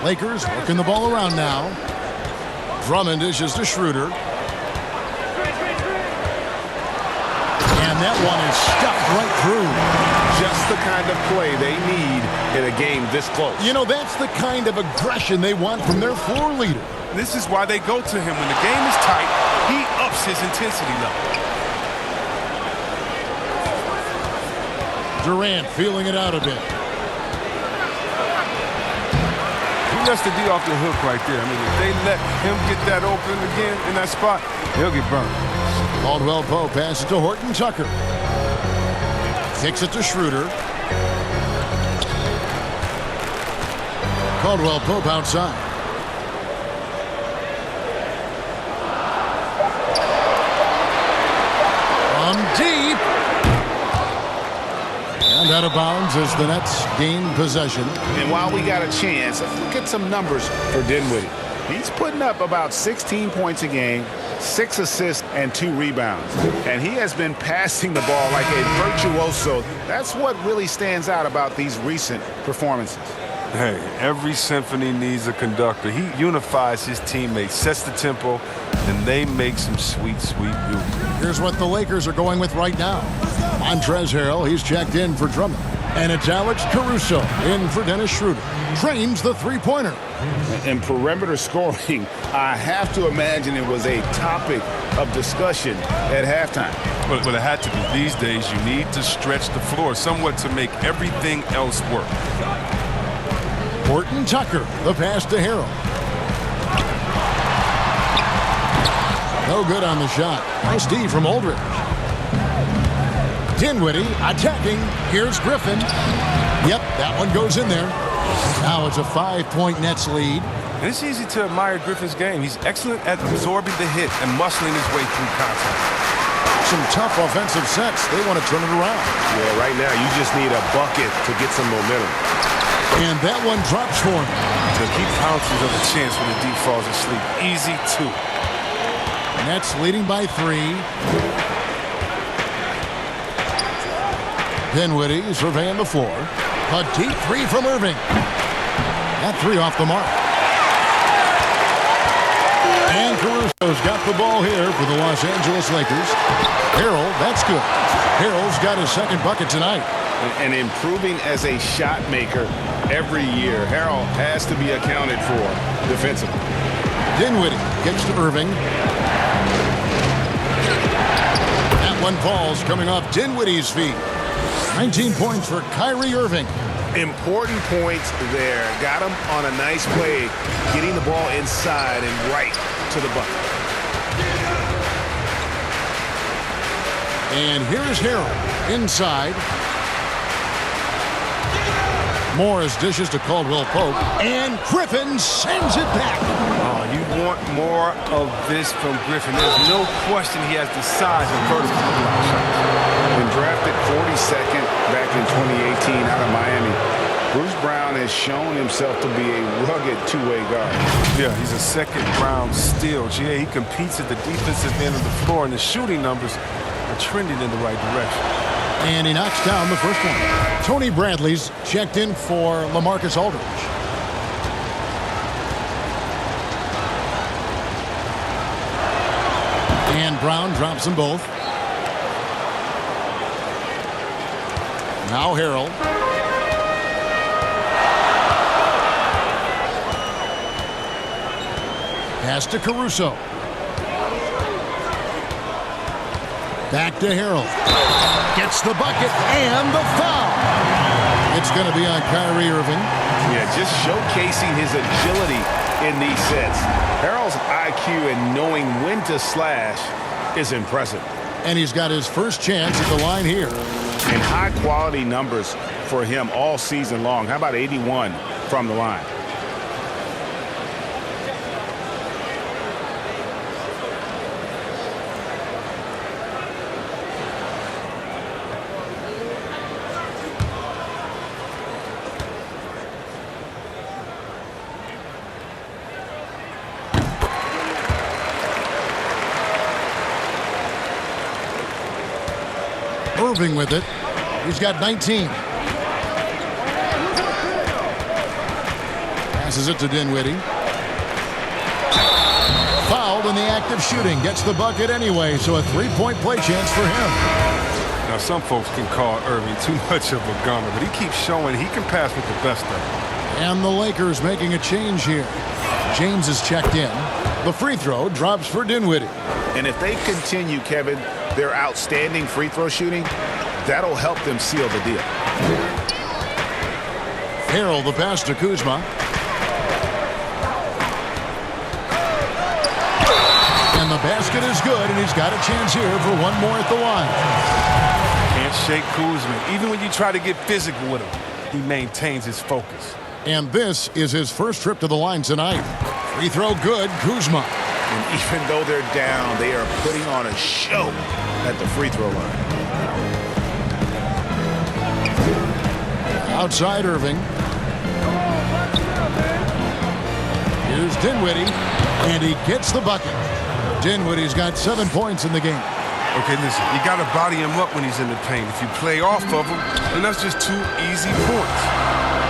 Lakers working the ball around now. Drummond dishes to Schroeder. And that one is stuffed right through. Just the kind of play they need in a game this close. You know, that's the kind of aggression they want from their floor leader. This is why they go to him. When the game is tight, he ups his intensity level. Durant feeling it out a bit. He lets the D off the hook right there. I mean, if they let him get that open again in that spot, he'll get burned. Caldwell Pope passes to Horton Tucker. Kicks it to Schroeder. Caldwell Pope outside. From deep. And out of bounds as the Nets gain possession. And while we got a chance, let's look at some numbers for Dinwiddie. He's putting up about 16 points a game, 6 assists, and 2 rebounds. And he has been passing the ball like a virtuoso. That's what really stands out about these recent performances. Hey, every symphony needs a conductor. He unifies his teammates, sets the tempo, and they make some sweet, sweet music. Here's what the Lakers are going with right now. Montrezl Harrell, he's checked in for Drummond. And it's Alex Caruso in for Dennis Schroeder. Trains the three-pointer. And perimeter scoring, I have to imagine it was a topic of discussion at halftime. But it had to be. These days, you need to stretch the floor somewhat to make everything else work. Horton Tucker, the pass to Harrell. No good on the shot. Nice D from Aldridge. Dinwiddie attacking. Here's Griffin. Yep, that one goes in there. Now it's a 5-point Nets lead. And it's easy to admire Griffin's game. He's excellent at absorbing the hit and muscling his way through contact. Some tough offensive sets. They want to turn it around. Yeah, right now you just need a bucket to get some momentum. And that one drops for him. So he pounces of a chance when the D falls asleep. Easy two. Nets leading by 3. Dinwiddie surveying the floor. A deep 3 from Irving. That 3 off the mark. And Caruso's got the ball here for the Los Angeles Lakers. Harrell, that's good. Harrell's got his second bucket tonight. And improving as a shot maker every year. Harrell has to be accounted for defensively. Dinwiddie gets to Irving. That one falls coming off Dinwiddie's feet. 19 points for Kyrie Irving. Important points there. Got him on a nice play, getting the ball inside and right to the bucket. And here's Harrell inside. Morris dishes to Caldwell Pope. And Griffin sends it back. Oh, you want more of this from Griffin. There's no question he has the size and vertical shots. When drafted 42nd back in 2018 out of Miami, Bruce Brown has shown himself to be a rugged two-way guard. Yeah, he's a second-round steal. He competes at the defensive end of the floor, and the shooting numbers are trending in the right direction. And he knocks down the first one. Tony Bradley's checked in for Lamarcus Aldridge. And Brown drops them both. Now Harrell. Pass to Caruso. Back to Harrell. Gets the bucket and the foul. It's going to be on Kyrie Irving. Yeah, just showcasing his agility in these sets. Harrell's IQ and knowing when to slash is impressive. And he's got his first chance at the line here. And high-quality numbers for him all season long. How about 81 from the line? Irving with it. He's got 19. Passes it to Dinwiddie. Fouled in the act of shooting. Gets the bucket anyway, so a 3-point play chance for him. Now, some folks can call Irving too much of a gunner, but he keeps showing he can pass with the best of them. And the Lakers making a change here. James is checked in. The free throw drops for Dinwiddie. And if they continue, Kevin, their outstanding free throw shooting, that'll help them seal the deal. Harrell the pass to Kuzma. And the basket is good, and he's got a chance here for one more at the line. Can't shake Kuzma. Even when you try to get physical with him, he maintains his focus. And this is his first trip to the line tonight. Free throw good, Kuzma. And even though they're down, they are putting on a show at the free throw line. Outside Irving. Here's Dinwiddie, and he gets the bucket. Dinwiddie's got 7 points in the game. Okay, listen, you got to body him up when he's in the paint. If you play off of him, then that's just 2 easy points.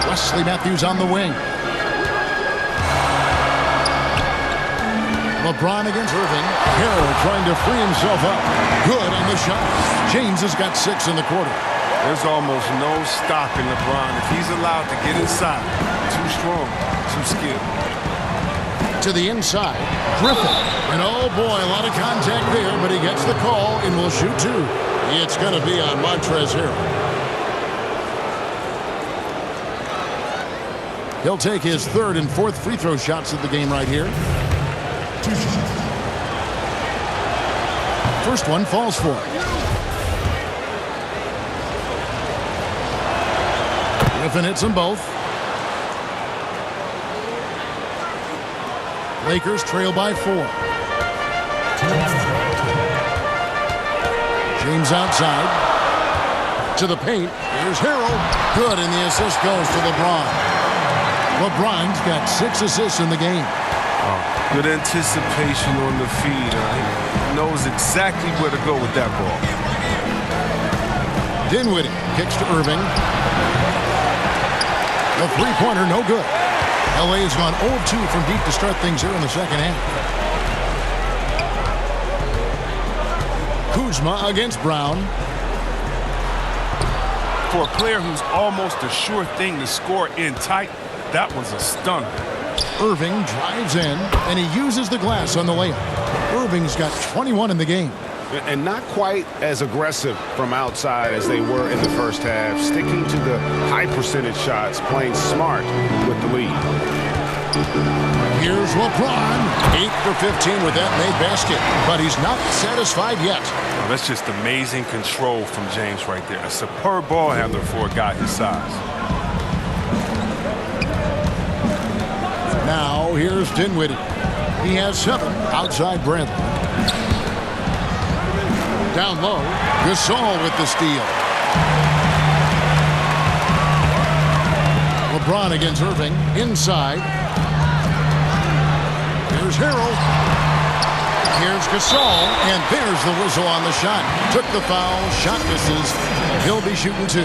Wesley Matthews on the wing. LeBron against Irving. Harrell trying to free himself up. Good on the shot. James has got 6 in the quarter. There's almost no stopping LeBron if he's allowed to get inside. Too strong, too skilled. To the inside, Griffin. And oh boy, a lot of contact there, but he gets the call and will shoot 2. It's going to be on Montrezl Harrell. He'll take his 3rd and 4th free throw shots of the game right here. First one falls for him. Griffin hits them both. Lakers trail by 4. James outside. To the paint. Here's Harrell. Good, and the assist goes to LeBron. LeBron's got 6 assists in the game. Good anticipation on the feed. He knows exactly where to go with that ball. Dinwiddie kicks to Irving. The three-pointer, no good. LA has gone 0 of 2 from deep to start things here in the second half. Kuzma against Brown. For a player who's almost a sure thing to score in tight, that was a stunner. Irving drives in, and he uses the glass on the layup. Irving's got 21 in the game. And not quite as aggressive from outside as they were in the first half, sticking to the high percentage shots, playing smart with the lead. Here's LeBron, 8 for 15 with that made basket, but he's not satisfied yet. Oh, that's just amazing control from James right there. A superb ball handler for a guy his size. Now here's Dinwiddie. He has 7 outside Bradley. Down low, Gasol with the steal. LeBron against Irving, inside. Here's Harrell. Here's Gasol, and there's the whistle on the shot. Took the foul, shot misses. He'll be shooting 2.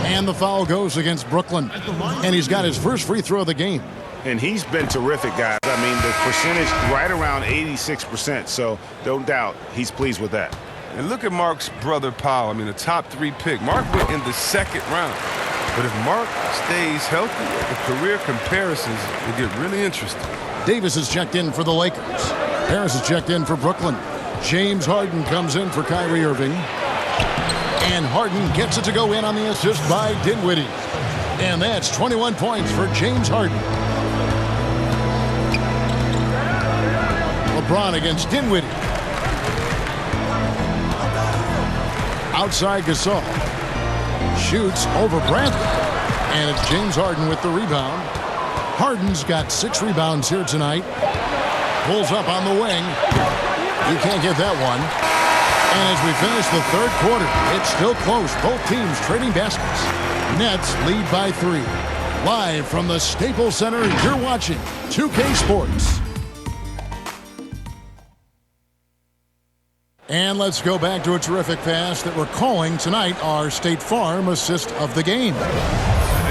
And the foul goes against Brooklyn. And he's got his first free throw of the game. And he's been terrific, guys. I mean, the percentage right around 86%, so don't doubt he's pleased with that. And look at Mark's brother Powell. I mean, a top 3 pick. Mark went in the 2nd round. But if Mark stays healthy, the career comparisons will get really interesting. Davis is checked in for the Lakers. Harris is checked in for Brooklyn. James Harden comes in for Kyrie Irving. And Harden gets it to go in on the assist by Dinwiddie. And that's 21 points for James Harden. LeBron against Dinwiddie. Outside Gasol. Shoots over Bradley. And it's James Harden with the rebound. Harden's got 6 rebounds here tonight. Pulls up on the wing. He can't get that one. And as we finish the 3rd quarter, it's still close. Both teams trading baskets. Nets lead by 3. Live from the Staples Center, you're watching 2K Sports. And let's go back to a terrific pass that we're calling tonight our State Farm assist of the game.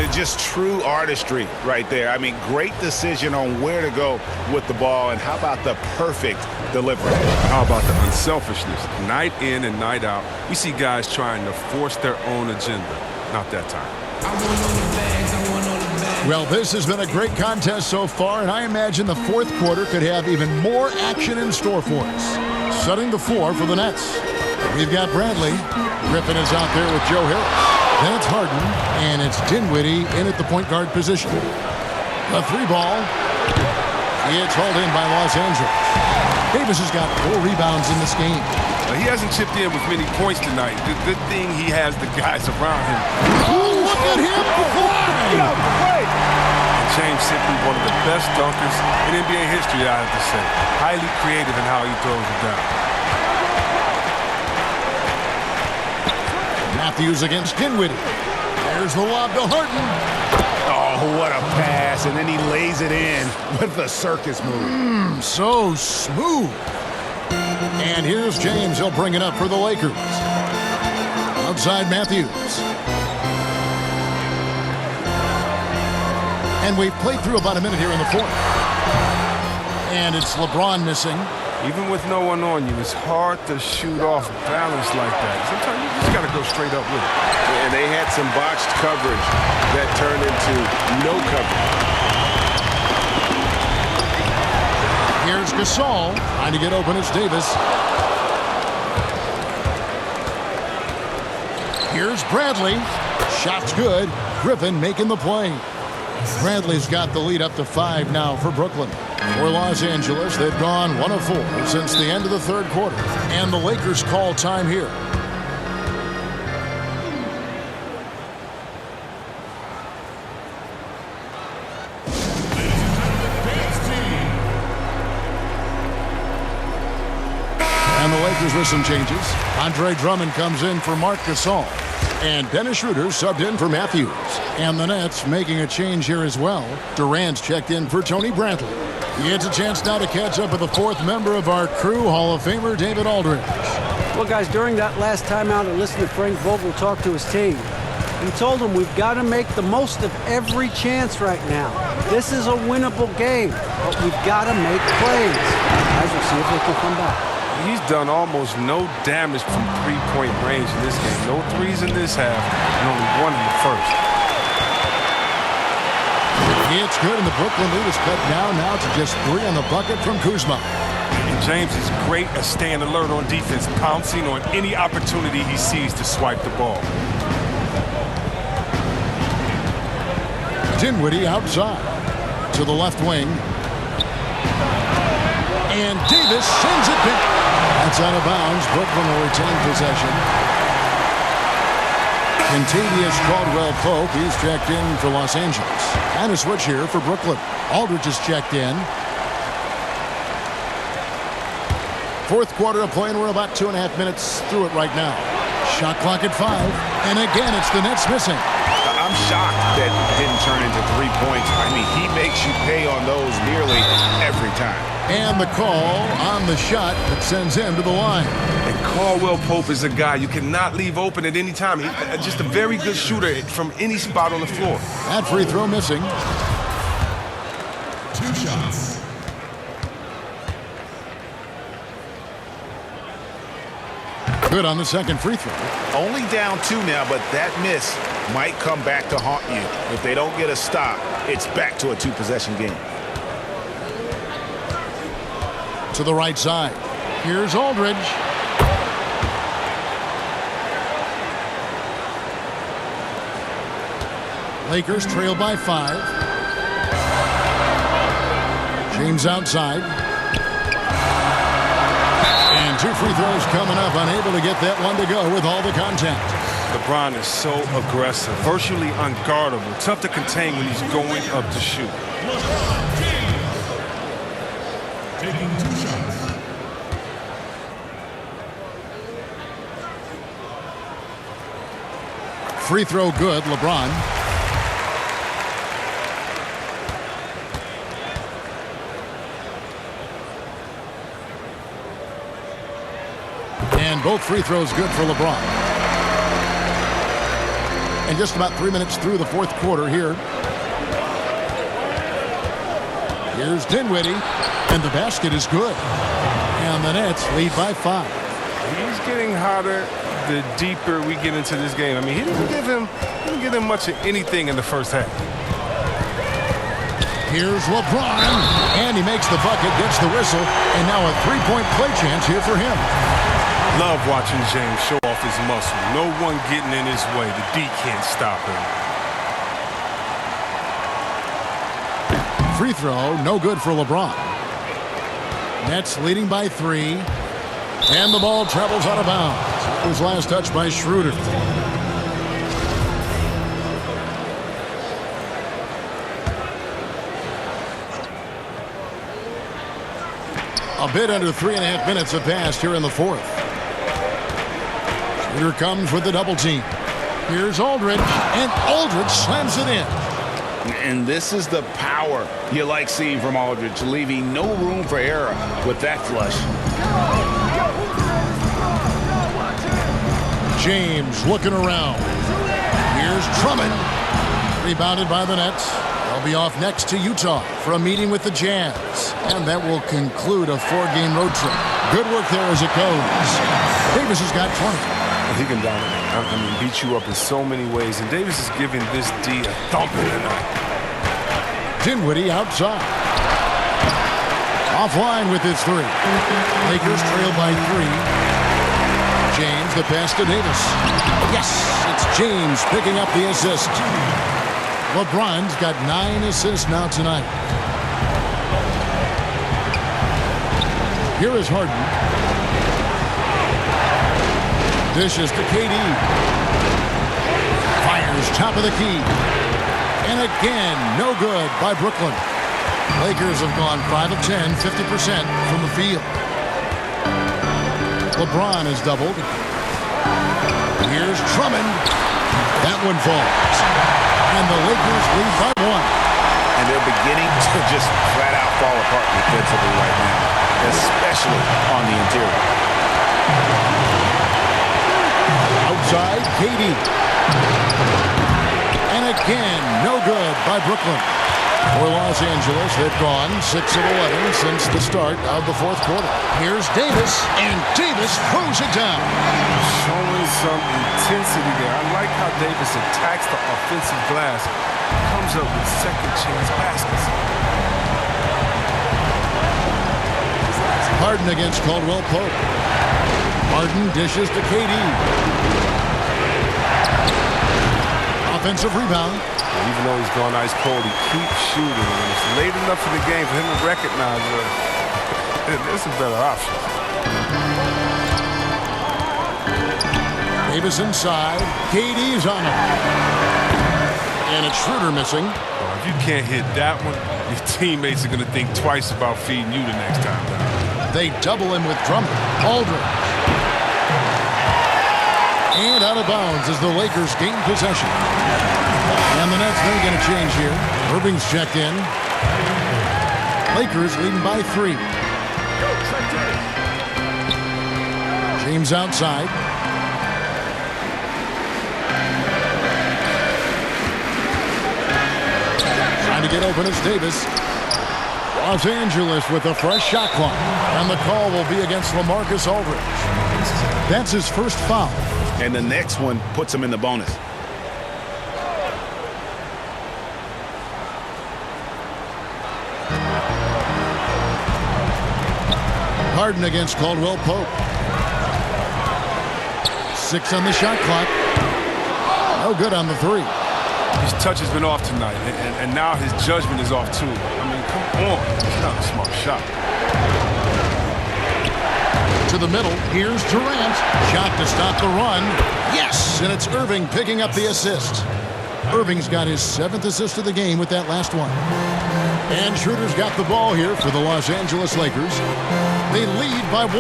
It's just true artistry right there. I mean, great decision on where to go with the ball, and how about the perfect delivery? How about the unselfishness? Night in and night out, we see guys trying to force their own agenda. Not that time. Well, this has been a great contest so far, and I imagine the 4th quarter could have even more action in store for us. Setting the floor for the Nets. We've got Bradley. Griffin is out there with Joe Harris. Then it's Harden, and it's Dinwiddie in at the point guard position. The 3-ball. It's hauled in by Los Angeles. Davis has got 4 rebounds in this game. He hasn't chipped in with many points tonight. The good thing he has the guys around him. Oh, look at him fly! And James simply one of the best dunkers in NBA history, I have to say. Highly creative in how he throws it down. Matthews against Dinwiddie. There's the lob to Harden. Oh, what a pass. And then he lays it in with the circus move. So smooth. And here's James. He'll bring it up for the Lakers. Outside Matthews. And we've played through about a minute here in the fourth. And it's LeBron missing. Even with no one on you, it's hard to shoot off balance like that. Sometimes you just got to go straight up with it. And they had some botched coverage that turned into no coverage. Here's Gasol trying to get open. It's Davis. Here's Bradley. Shot's good. Griffin making the play. Bradley's got the lead up to 5 now for Brooklyn. For Los Angeles, they've gone 1 of 4 since the end of the third quarter. And the Lakers call time here. And the Lakers with some changes. Andre Drummond comes in for Mark Gasol. And Dennis Schroeder subbed in for Matthews. And the Nets making a change here as well. Durant's checked in for Tony Bradley. He gets a chance now to catch up with the fourth member of our crew, Hall of Famer David Aldridge. Well, guys, during that last timeout and listening to Frank Vogel talk to his team, he told them we've got to make the most of every chance right now. This is a winnable game, but we've got to make plays. Guys, we'll see if they can come back. He's done almost no damage from three-point range in this game. No threes in this half, and only 1 in the first. It's good, and the Brooklyn lead is cut down now to just 3 on the bucket from Kuzma. And James is great at staying alert on defense, pouncing on any opportunity he sees to swipe the ball. Dinwiddie outside to the left wing. And Davis sends it back. That's out of bounds. Brooklyn will retain possession. Kentavious Caldwell-Pope, he's checked in for Los Angeles. And a switch here for Brooklyn. Aldridge is checked in. Fourth quarter of play, and we're about 2.5 minutes through it right now. Shot clock at 5. And again, it's the Nets missing. I'm shocked that didn't turn into 3 points. I mean, he makes you pay on those nearly every time. And the call on the shot that sends him to the line. And Caldwell-Pope is a guy you cannot leave open at any time. He's just a very good shooter from any spot on the floor. That free throw missing. 2 shots. Good on the second free throw. Only down 2 now, but that miss might come back to haunt you. If they don't get a stop, it's back to a 2-possession game. To the right side. Here's Aldridge. Lakers trail by 5. James outside. And 2 free throws coming up. Unable to get that one to go with all the contact. LeBron is so aggressive, virtually unguardable, tough to contain when he's going up to shoot. Taking 2 shots. Free throw good, LeBron. And both free throws good for LeBron. And just about 3 minutes through the fourth quarter here. Here's Dinwiddie. And the basket is good. And the Nets lead by 5. He's getting hotter the deeper we get into this game. I mean, he didn't give him much of anything in the first half. Here's LeBron. And he makes the bucket, gets the whistle. And now a 3-point play chance here for him. Love watching James show off his muscle. No one getting in his way. The D can't stop him. Free throw, no good for LeBron. Nets leading by 3. And the ball travels out of bounds. It was last touched by Schroeder. A bit under 3.5 minutes have passed here in the fourth. Schroeder comes with the double team. Here's Aldridge, and Aldridge slams it in. And this is the power you like seeing from Aldridge, leaving no room for error with that flush. James looking around. Here's Drummond. Rebounded by the Nets. They'll be off next to Utah for a meeting with the Jazz. And that will conclude a 4-game road trip. Good work there as it goes. Davis has got 20. He can dominate. I mean, beat you up in so many ways. And Davis is giving this D a thumping tonight. Dinwiddie outside. Offline with his 3. Lakers trail by 3. James, the pass to Davis. Yes, it's James picking up the assist. LeBron's got 9 assists now tonight. Here is Harden. Dishes to KD. Fires top of the key. And again, no good by Brooklyn. Lakers have gone 5 of 10, 50% from the field. LeBron is doubled. Here's Drummond. That one falls. And the Lakers lead by 1. And they're beginning to just flat out fall apart defensively right now, especially on the interior. Outside, KD. And again, no good by Brooklyn. For Los Angeles, they've gone 6 of 11 since the start of the 4th quarter. Here's Davis, and Davis throws it down. Showing some intensity there. I like how Davis attacks the offensive glass, comes up with second chance baskets. Harden against Caldwell Pope. Harden dishes to KD. Offensive rebound. Even though he's gone ice cold, he keeps shooting. And it's late enough in the game for him to recognize that there's some better options. Davis inside. KD's on him. And it's Schroeder missing. Well, if you can't hit that one, your teammates are going to think twice about feeding you the next time down. They double him with Drummond. Aldridge. And out of bounds as the Lakers gain possession. And the Nets may get a change here. Irving's checked in. Lakers leading by 3. James outside. Trying to get open is Davis. Los Angeles with a fresh shot clock. And the call will be against Lamarcus Aldridge. That's his first foul. And the next one puts him in the bonus. Harden against Caldwell Pope. 6 on the shot clock. No good on the 3. His touch has been off tonight, and now his judgment is off too. I mean, come on. It's not a smart shot. To the middle. Here's Durant. Shot to stop the run. Yes! And it's Irving picking up the assist. Irving's got his 7th assist of the game with that last one. And Schroeder's got the ball here for the Los Angeles Lakers. They lead by 1.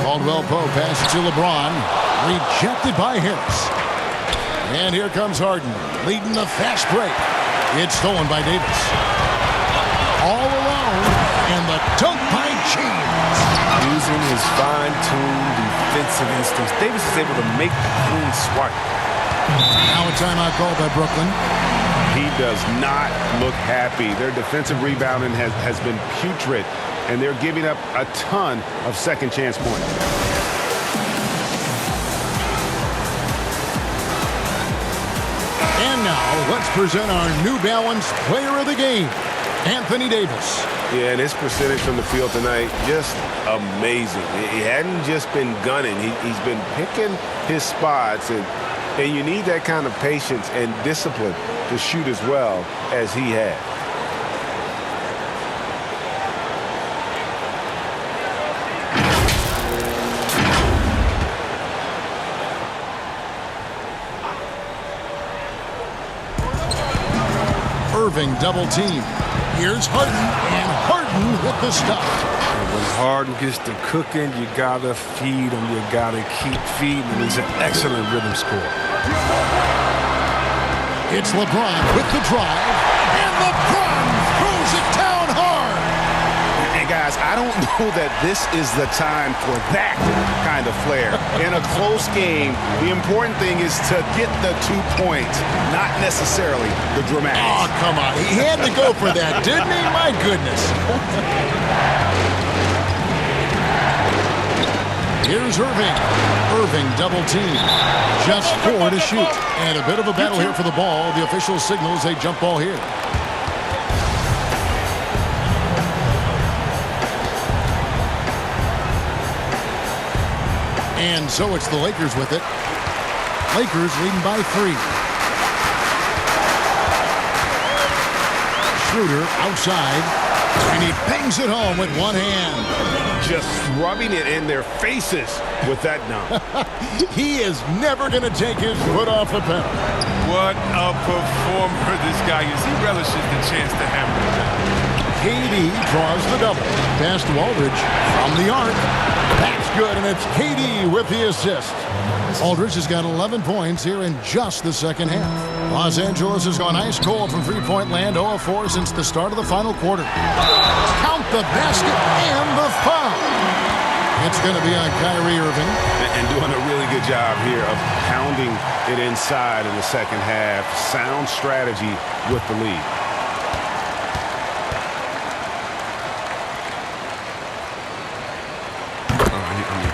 Caldwell Pope passes to LeBron. Rejected by Harris. And here comes Harden, leading the fast break. It's stolen by Davis. All alone, and the dunk by James. Using his fine-tuned defensive instincts, Davis is able to make the clean swipe. Now a timeout called by Brooklyn. He does not look happy. Their defensive rebounding has been putrid, and they're giving up a ton of second chance points. And now let's present our New Balance Player of the Game, Anthony Davis. Yeah, and his percentage from the field tonight, just amazing. He hadn't just been gunning. He's been picking his spots, and you need that kind of patience and discipline to shoot as well as he had. Irving double team. Here's Harden, and Harden with the stop. when Harden gets to cooking, you got to feed him. You got to keep feeding him. He's an excellent rhythm scorer. It's LeBron with the drive, and LeBron throws it down hard. And guys, I don't know that this is the time for that kind of flair. In a close game, the important thing is to get the 2 points, not necessarily the dramatics. Oh, come on. He had to go for that, didn't he? My goodness. Here's Irving. Irving double team. Just 4 to shoot. And a bit of a battle here for the ball. The official signals a jump ball here. And so it's the Lakers with it. Lakers leading by 3. Schroeder outside, and he bangs it home with one hand. Just rubbing it in their faces with that dunk. He is never going to take his foot off the pedal. What a performer this guy is. He relishes the chance to hammer it down. KD draws the double. Pass to Aldridge from the arc. That's good, and it's KD with the assist. Aldridge has got 11 points here in just the second half. Los Angeles has gone ice cold from three-point land, 0 of 4 since the start of the final quarter. Count the basket and the foul. It's going to be on Kyrie Irving. And doing a really good job here of pounding it inside in the second half. Sound strategy with the lead.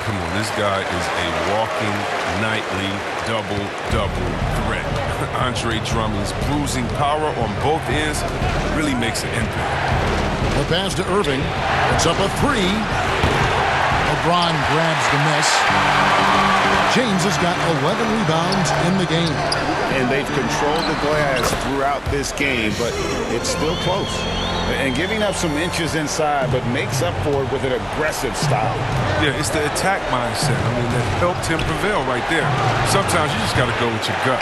Come on, this guy is a walking nightly double-double threat. Andre Drummond's bruising power on both ends really makes an impact. The pass to Irving. It's up a 3. LeBron grabs the miss. James has got 11 rebounds in the game. And they've controlled the glass throughout this game, but it's still close. And giving up some inches inside, but makes up for it with an aggressive style. Yeah, it's the attack mindset. I mean, that helped him prevail right there. Sometimes you just got to go with your gut.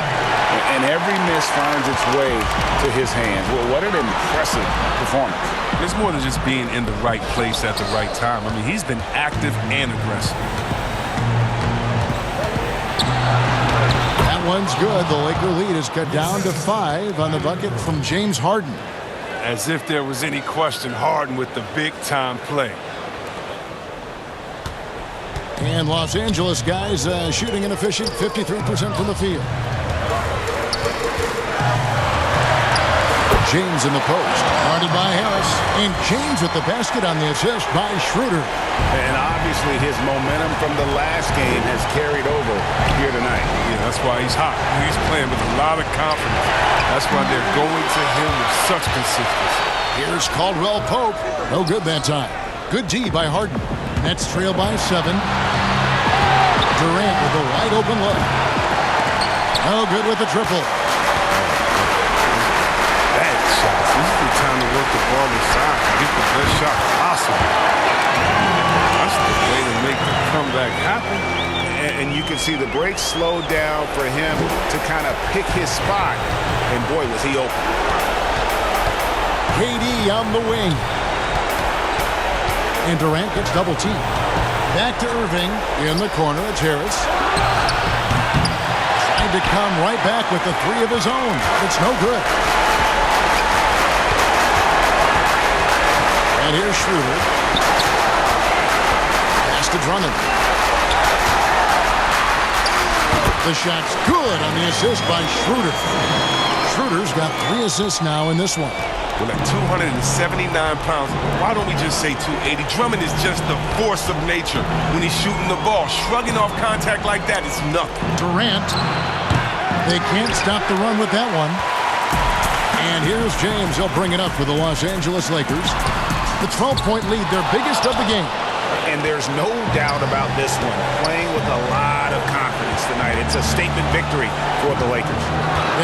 And every miss finds its way to his hands. Well, what an impressive performance. It's more than just being in the right place at the right time. I mean, he's been active and aggressive. That one's good. The Laker lead is cut down to 5 on the bucket from James Harden. As if there was any question, Harden with the big-time play. And Los Angeles guys shooting an efficient 53% from the field. James in the post, guarded by Harris. And James with the basket on the assist by Schroeder. And obviously his momentum from the last game has carried over here tonight. Yeah, that's why he's hot. He's playing with a lot of confidence. That's why they're going to him with such consistency. Here's Caldwell Pope. No good that time. Good D by Harden. Nets trail by 7. Durant with a wide open look. No good with the triple. Bad shots. This is the time to work the ball inside and get the best shot possible. That's the way to make the comeback happen. And you can see the break slowed down for him to kind of pick his spot. And boy, was he open. KD on the wing. And Durant gets double teamed. Back to Irving. In the corner, it's Harris. Trying to come right back with the 3 of his own. It's no good. And here's Schroeder. Pass to Drummond. The shot's good on the assist by Schroeder. Schroeder's got 3 assists now in this one. Well, at 279 pounds, why don't we just say 280? Drummond is just the force of nature when he's shooting the ball. Shrugging off contact like that is nothing. Durant. They can't stop the run with that one. And here's James. He'll bring it up for the Los Angeles Lakers. The 12-point lead, their biggest of the game. And there's no doubt about this one. Playing with a lot of confidence tonight. It's a statement victory for the Lakers.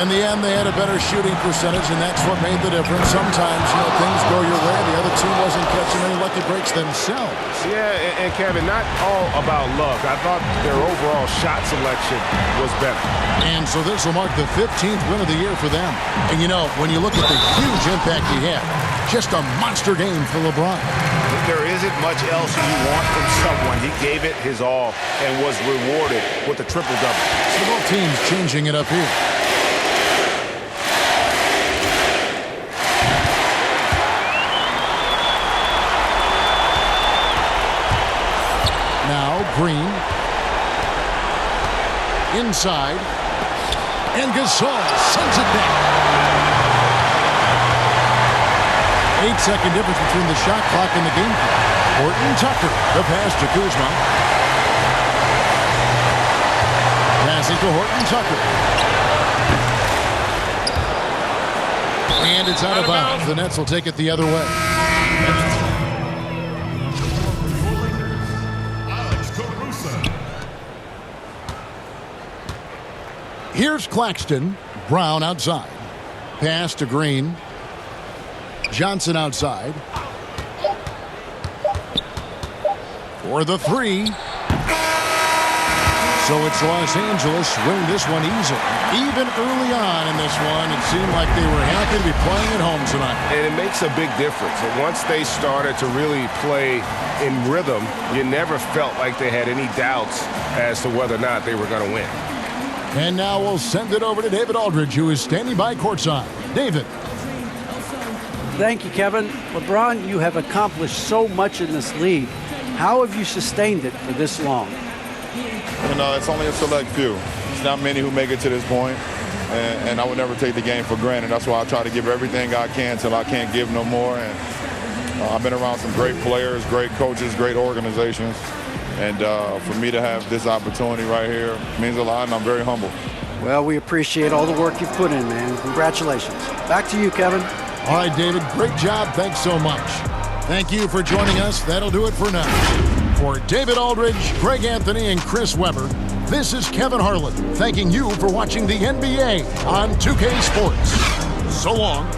In the end, they had a better shooting percentage, and that's what made the difference. Sometimes, things go your way. The other team wasn't catching any lucky breaks themselves. Yeah, and Kevin, not all about luck. I thought their overall shot selection was better. And so this will mark the 15th win of the year for them. And when you look at the huge impact he had, just a monster game for LeBron. There isn't much else you want from someone. He gave it his all and was rewarded with a triple-double. So both teams changing it up here. Now Green. Inside. And Gasol sends it down. 8-second difference between the shot clock and the game clock. Horton Tucker, the pass to Kuzma. Passing to Horton Tucker. And it's out of bounds. The Nets will take it the other way. Here's Claxton. Brown outside. Pass to Green. Johnson outside. For the three. So it's Los Angeles winning this one easily. Even early on in this one, it seemed like they were happy to be playing at home tonight. And it makes a big difference. And once they started to really play in rhythm, you never felt like they had any doubts as to whether or not they were going to win. And now we'll send it over to David Aldridge, who is standing by courtside. David. Thank you, Kevin. LeBron, you have accomplished so much in this league. How have you sustained it for this long? You know, it's only a select few. It's not many who make it to this point, and I would never take the game for granted. That's why I try to give everything I can till I can't give no more. And I've been around some great players, great coaches, great organizations. And for me to have this opportunity right here means a lot, and I'm very humble. Well, we appreciate all the work you've put in, man. Congratulations. Back to you, Kevin. All right, David, great job. Thanks so much. Thank you for joining us. That'll do it for now. For David Aldridge, Greg Anthony, and Chris Webber, this is Kevin Harlan thanking you for watching the NBA on 2K Sports. So long.